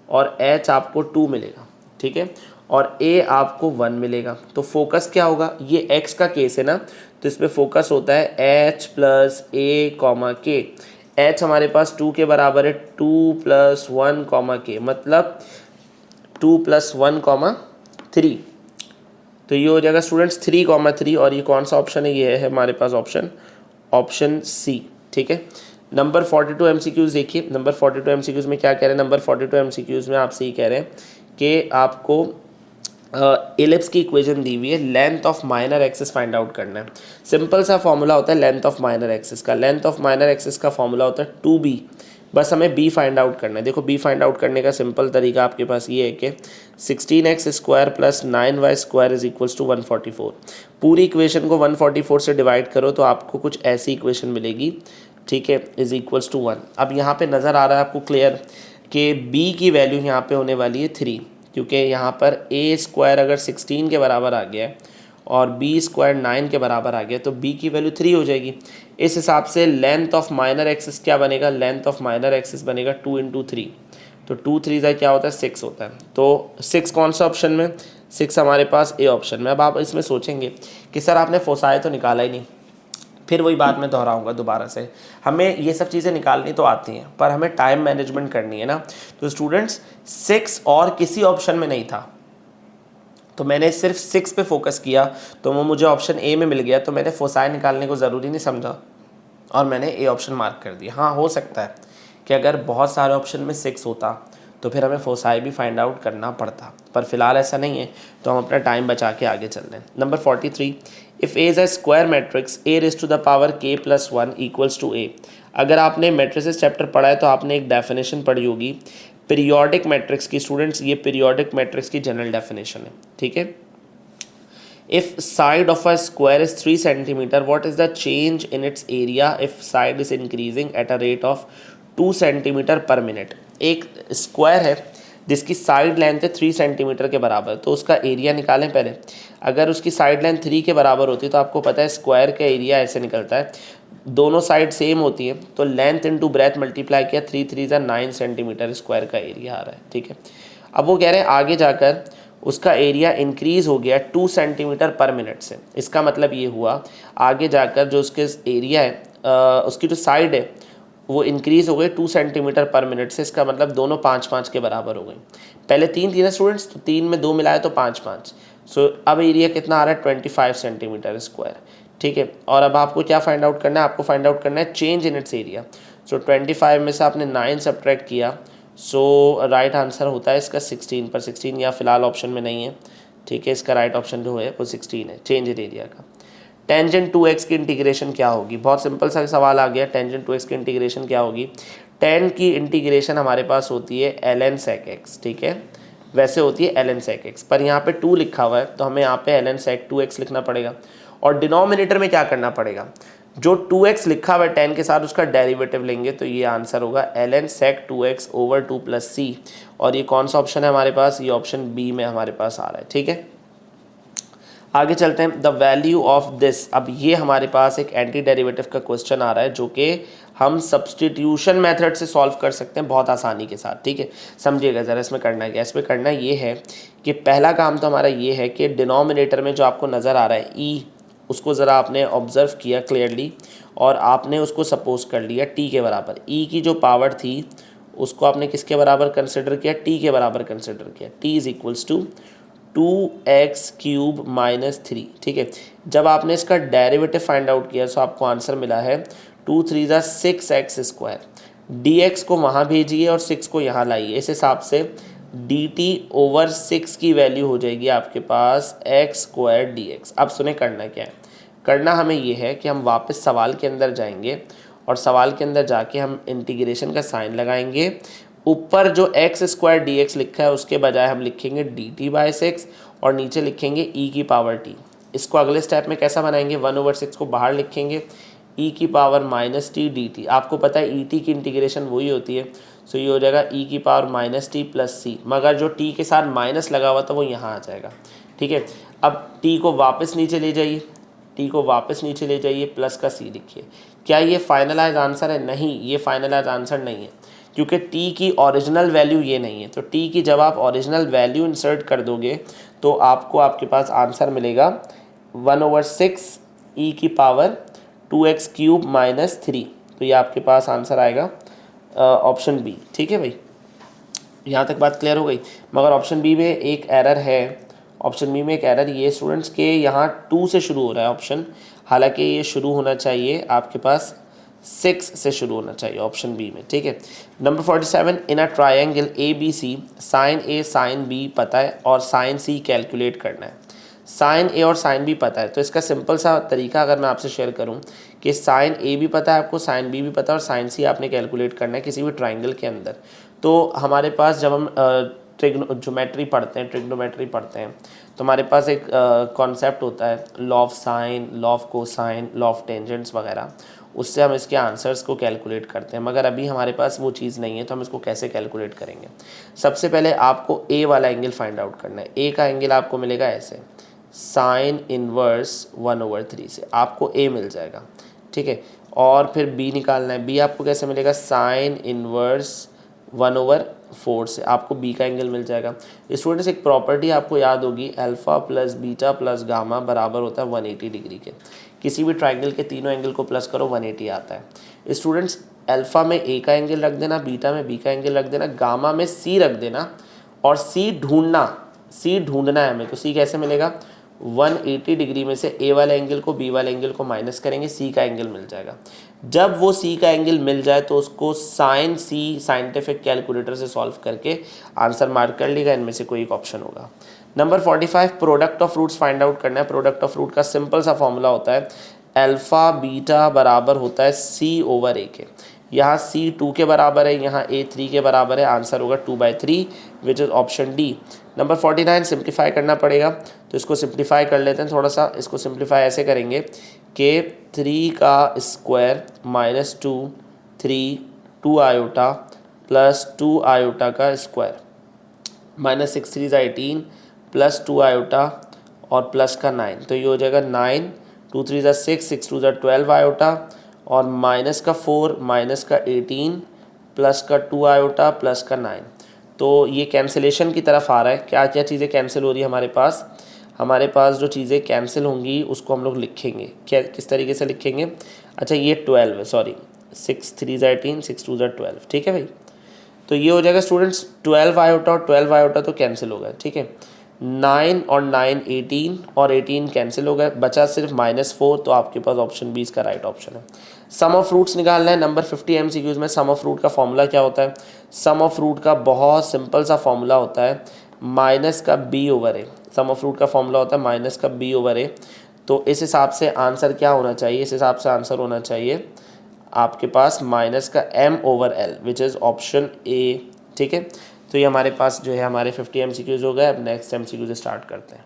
और h आपको 2 मिलेगा। ठीक है, और a आपको 1 मिलेगा। तो फोकस क्या होगा, ये x का केस है ना, तो इसमें फोकस होता है h प्लस a कॉमा के। h हमारे पास 2 के बराबर है, 2 प्लस 1 कॉमा के, मतलब 2 प्लस 1 कॉमा 3। तो ये हो जाएगा स्टूडेंट्स 3 कॉमा 3, और ये कौन सा ऑप्शन है, ये है हमारे पास ऑप्शन सी। ठीक है, नंबर 42 एमसीक्यूज़ देखिए। नंबर 42 एमसीक्यूज़ में क्या कह रहे हैं, नंबर 42 एमसीक्यूज़ में आपसे ये कह रहे हैं कि आपको एलिप्स की इक्वेशन दी हुई है, length of minor axis find out करना है। सिंपल सा फॉर्मूला होता है लेंथ ऑफ माइनर एक्सिस का। लेंथ ऑफ माइनर एक्सिस का फॉर्मूला होता है 2b, बस हमें b फाइंड आउट करना है। देखो b फाइंड आउट करने का सिंपल तरीका आपके पास ये है कि 16x square plus 9y square is equals to 144। पूरी इक्वेशन को 144 से डिवाइड करो तो आपको कुछ ऐसी इक्वेशन मिलेगी, ठीक है, इज इक्वल्स टू 1। अब यहाँ पे नज़र आ रहा है आपको क्लियर कि b की वैल्यू यहाँ पे होने वाली है 3, क्योंकि यहाँ पर a स्क्वायर अगर 16 के बराबर आ गया है और b स्क्वायर 9 के बराबर आ गया तो b की वैल्यू 3 हो जाएगी। इस हिसाब से लेंथ ऑफ माइनर एक्सिस क्या बनेगा, लेंथ ऑफ माइनर एक्सिस बनेगा 2 इंटू 3। तो 2 3 का क्या होता है 6 होता है। तो 6 कौन सा ऑप्शन में, 6 हमारे पास ए ऑप्शन में। अब आप इसमें सोचेंगे कि सर आपने फोसाई तो निकाला ही नहीं, फिर वही बात मैं दोहराऊंगा दोबारा से, हमें ये सब चीज़ें निकालनी तो आती हैं पर हमें टाइम मैनेजमेंट करनी है ना। तो स्टूडेंट्स 6 और किसी ऑप्शन में नहीं था, तो मैंने सिर्फ 6 पे फोकस किया तो वो मुझे ऑप्शन ए में मिल गया, तो मैंने फोसाई निकालने को ज़रूरी नहीं समझा और मैंने ए ऑप्शन मार्क कर दिया। हाँ, हो सकता है कि अगर बहुत सारे ऑप्शन में 6 होता तो फिर हमें फोसाई भी फाइंड आउट करना पड़ता, पर फिलहाल ऐसा नहीं है, तो हम अपना टाइम बचा के आगे चल रहे हैं। Number 43, if A is a square matrix A raise to the power k plus 1 equals to A. अगर आपने मैट्रिसेस चैप्टर पढ़ा है तो आपने एक डेफिनेशन पढ़ी होगी पीरियोडिक मैट्रिक्स की। स्टूडेंट्स ये पीरियोडिक मैट्रिक्स की जनरल डेफिनेशन है, ठीक है। If side of a square is 3 centimeter, what is the change in its area if side is increasing at a rate of 2 centimeter per minute? एक square है जिसकी side length है 3 centimetre के बराबर, तो उसका एरिया निकालें पहले। अगर उसकी साइड लेंथ 3 के बराबर होती है तो आपको पता है स्क्वायर का एरिया ऐसे निकलता है, दोनों साइड सेम होती है तो लेंथ इंटू ब्रेथ मल्टीप्लाई किया, 3 3 9 सेंटीमीटर स्क्वायर का एरिया आ रहा है, ठीक है। अब वो कह रहे हैं आगे जाकर उसका एरिया इंक्रीज़ हो गया 2 सेंटीमीटर पर मिनट से। इसका मतलब ये हुआ आगे जाकर जो उसके एरिया है उसकी जो साइड है वो इंक्रीज़ हो गई 2 सेंटीमीटर पर मिनट से। इसका मतलब दोनों 5 5 के बराबर हो गई। पहले 3 थी ना स्टूडेंट्स, तो 3 में 2 मिलाए तो 5 5। सो अब एरिया कितना आ रहा है 25 सेंटीमीटर स्क्वायर, ठीक है। और अब आपको क्या फाइंड आउट करना है, आपको फाइंड आउट करना है चेंज इन इट्स एरिया। सो 25 में से आपने 9 सब्ट्रैक्ट किया, सो राइट आंसर होता है इसका 16, पर 16 या फिलहाल ऑप्शन में नहीं है, ठीक है। इसका राइट ऑप्शन जो है वो 16 है, चेंज इन एरिया का। टेंजेंट 2x की इंटीग्रेशन क्या होगी, बहुत सिंपल सा सवाल आ गया। टेंजेंट 2x की इंटीग्रेशन क्या होगी, टेन की इंटीग्रेशन हमारे पास होती है ln sec x, ठीक है, वैसे होती है ln sec x, पर यहाँ पे 2 लिखा हुआ है तो हमें यहाँ पे ln sec 2x लिखना पड़ेगा। और डिनोमिनेटर में क्या करना पड़ेगा, जो 2x लिखा हुआ है 10 के साथ उसका डेरिवेटिव लेंगे, तो ये आंसर होगा ln sec 2x over 2 plus c। और ये कौन सा ऑप्शन है हमारे पास, ये ऑप्शन बी में हमारे पास आ रहा है, ठीक है। आगे चलते हैं, द वैल्यू ऑफ दिस। अब ये हमारे पास एक एंटी डेरिवेटिव का क्वेश्चन आ रहा है जो कि हम सब्सटीट्यूशन मेथड से सॉल्व कर सकते हैं बहुत आसानी के साथ, ठीक है। समझिएगा ज़रा इसमें करना है क्या, इसमें करना ये है कि पहला काम तो हमारा ये है कि डिनोमिनेटर में जो आपको नज़र आ रहा है ई, उसको ज़रा आपने ऑब्ज़र्व किया क्लियरली और आपने उसको सपोज कर लिया टी के बराबर। ई की जो पावर थी उसको आपने किसके बराबर कंसिडर किया, टी के बराबर कंसिडर किया। T is equals to 2x cube minus 3, ठीक है। जब आपने इसका डेरिवेटिव फाइंड आउट किया तो आपको आंसर मिला है 2 3 ज़ा 6x स्क्वायर। dx को वहाँ भेजिए और 6 को यहाँ लाइए, इस हिसाब से dt ओवर 6 की वैल्यू हो जाएगी आपके पास x स्क्वायर dx। अब सुने करना क्या है, करना हमें ये है कि हम वापस सवाल के अंदर जाएंगे और सवाल के अंदर जाके हम इंटीग्रेशन का साइन लगाएंगे। ऊपर जो x स्क्वायर dx लिखा है उसके बजाय हम लिखेंगे dt बाई 6 और नीचे लिखेंगे e की पावर t। इसको अगले स्टेप में कैसा बनाएंगे, 1/6 को बाहर लिखेंगे, e की पावर माइनस टी dt। आपको पता है et की इंटीग्रेशन वही होती है, सो ये हो जाएगा e की power minus T plus c, मगर जो t के साथ माइनस लगा हुआ था वो यहाँ आ जाएगा, ठीक है। अब t को वापस नीचे ले जाइए, t को वापस नीचे ले जाइए, प्लस का c लिखिए। क्या ये फाइनलाइज आंसर है, नहीं, ये फाइनलाइज आंसर नहीं है। क्योंकि t की ओरिजिनल वैल्यू ये नहीं है। तो t की जब आप ओरिजिनल वैल्यू इंसर्ट कर दोगे तो आपको आपके पास आंसर मिलेगा 1/6 e की पावर 2x³ - 3। तो ये आपके पास आंसर आएगा ऑप्शन बी। ठीक है भाई, यहाँ तक बात क्लियर हो गई। मगर ऑप्शन बी में एक एरर है। ऑप्शन बी में एक एरर ये स्टूडेंट्स के यहाँ 2 से शुरू हो रहा है ऑप्शन, हालांकि ये शुरू होना चाहिए आपके पास 6 से शुरू होना चाहिए ऑप्शन बी में। ठीक है, number 47, in a triangle ABC sine A sine B पता है और साइन सी कैलकुलेट करना है। साइन ए और साइन बी पता है, तो इसका सिंपल सा तरीका अगर मैं आपसे शेयर करूं कि साइन ए भी पता है आपको, साइन बी भी पता है और साइन सी आपने कैलकुलेट करना है किसी भी ट्राइंगल के अंदर। तो हमारे पास जब हम ज्योमेट्री पढ़ते हैं, ट्रिग्नोमेट्री पढ़ते हैं, तो हमारे पास एक कॉन्सेप्ट होता है law of sine, law of cosine, law of tangents वगैरह, उससे हम इसके आंसर्स को कैलकुलेट करते हैं। मगर अभी हमारे पास वो चीज़ नहीं है, तो हम इसको कैसे कैलकुलेट करेंगे। सबसे पहले आपको ए वाला एंगल फाइंड आउट करना है। ए का एंगल आपको मिलेगा ऐसे, साइन इनवर्स 1/3 से आपको ए मिल जाएगा। ठीक है, और फिर बी निकालना है। बी आपको कैसे मिलेगा, साइन इनवर्स 1/4 से आपको बी का एंगल मिल जाएगा। स्टूडेंट्स एक प्रॉपर्टी आपको याद होगी, alpha plus beta plus gamma बराबर होता है 180 डिग्री के। किसी भी ट्राइंगल के तीनों एंगल को प्लस करो 180 आता है। स्टूडेंट्स अल्फ़ा में ए का एंगल रख देना, बीटा में बी का एंगल रख देना, गामा में सी रख देना, और सी ढूंढना है हमें। तो सी कैसे मिलेगा, 180 डिग्री में से ए वाले एंगल को बी वाले एंगल को माइनस करेंगे, सी का एंगल मिल जाएगा। जब वो सी का एंगल मिल जाए तो उसको साइन सी साइंटिफिक कैलकुलेटर से सॉल्व करके आंसर मार्क कर लेगा, इनमें से कोई एक ऑप्शन होगा। Number 45, product of roots find out करना है। प्रोडक्ट ऑफ रूट का सिंपल सा फॉर्मूला होता है अल्फ़ा बीटा बराबर होता है C/A के। यहाँ C 2 के बराबर है, यहाँ A 3 के बराबर है, आंसर होगा 2/3 विच is option D. Number 49, simplify करना पड़ेगा, तो इसको सिंप्लीफाई कर लेते हैं थोड़ा सा। इसको सिंप्लीफाई ऐसे करेंगे कि 3 का स्क्वायर -2 3 2 आयोटा प्लस 2 आयोटा का स्क्वायर -6 3 18 प्लस 2 आयोटा और प्लस का 9, तो ये हो जाएगा 9 2 3 6 6 2 12 आयोटा और माइनस का 4 माइनस का 18 प्लस का 2 आयोटा प्लस का 9। तो ये कैंसिलेशन की तरफ आ रहा है। क्या क्या चीज़ें कैंसिल हो रही है हमारे पास जो चीज़ें कैंसिल होंगी उसको हम लोग लिखेंगे। क्या किस तरीके से लिखेंगे, अच्छा ये 12 है, सॉरी 6 3 18 6 2 12, ठीक है भाई। तो ये हो जाएगा स्टूडेंट्स 12 आयोटा और 12 आयोटा तो कैंसिल हो गए, ठीक है। 9 और 9 18 और 18 कैंसिल हो गए, बचा सिर्फ -4, तो आपके पास ऑप्शन बी इसका राइट ऑप्शन है। सम ऑफ रूट्स निकालना है। नंबर 50 MCQs में सम ऑफ रूट का फॉर्मूला क्या होता है। सम ऑफ रूट का बहुत सिंपल सा फॉर्मूला होता है माइनस का b/a। सम ऑफ रूट का फॉर्मूला होता है माइनस का b/a। तो इस हिसाब से आंसर क्या होना चाहिए, इस हिसाब से आंसर होना चाहिए आपके पास माइनस का m/l which is option A, ठीक है। तो ये हमारे पास जो है हमारे 50 MCQs हो गए। अब नेक्स्ट MCQ से स्टार्ट करते हैं।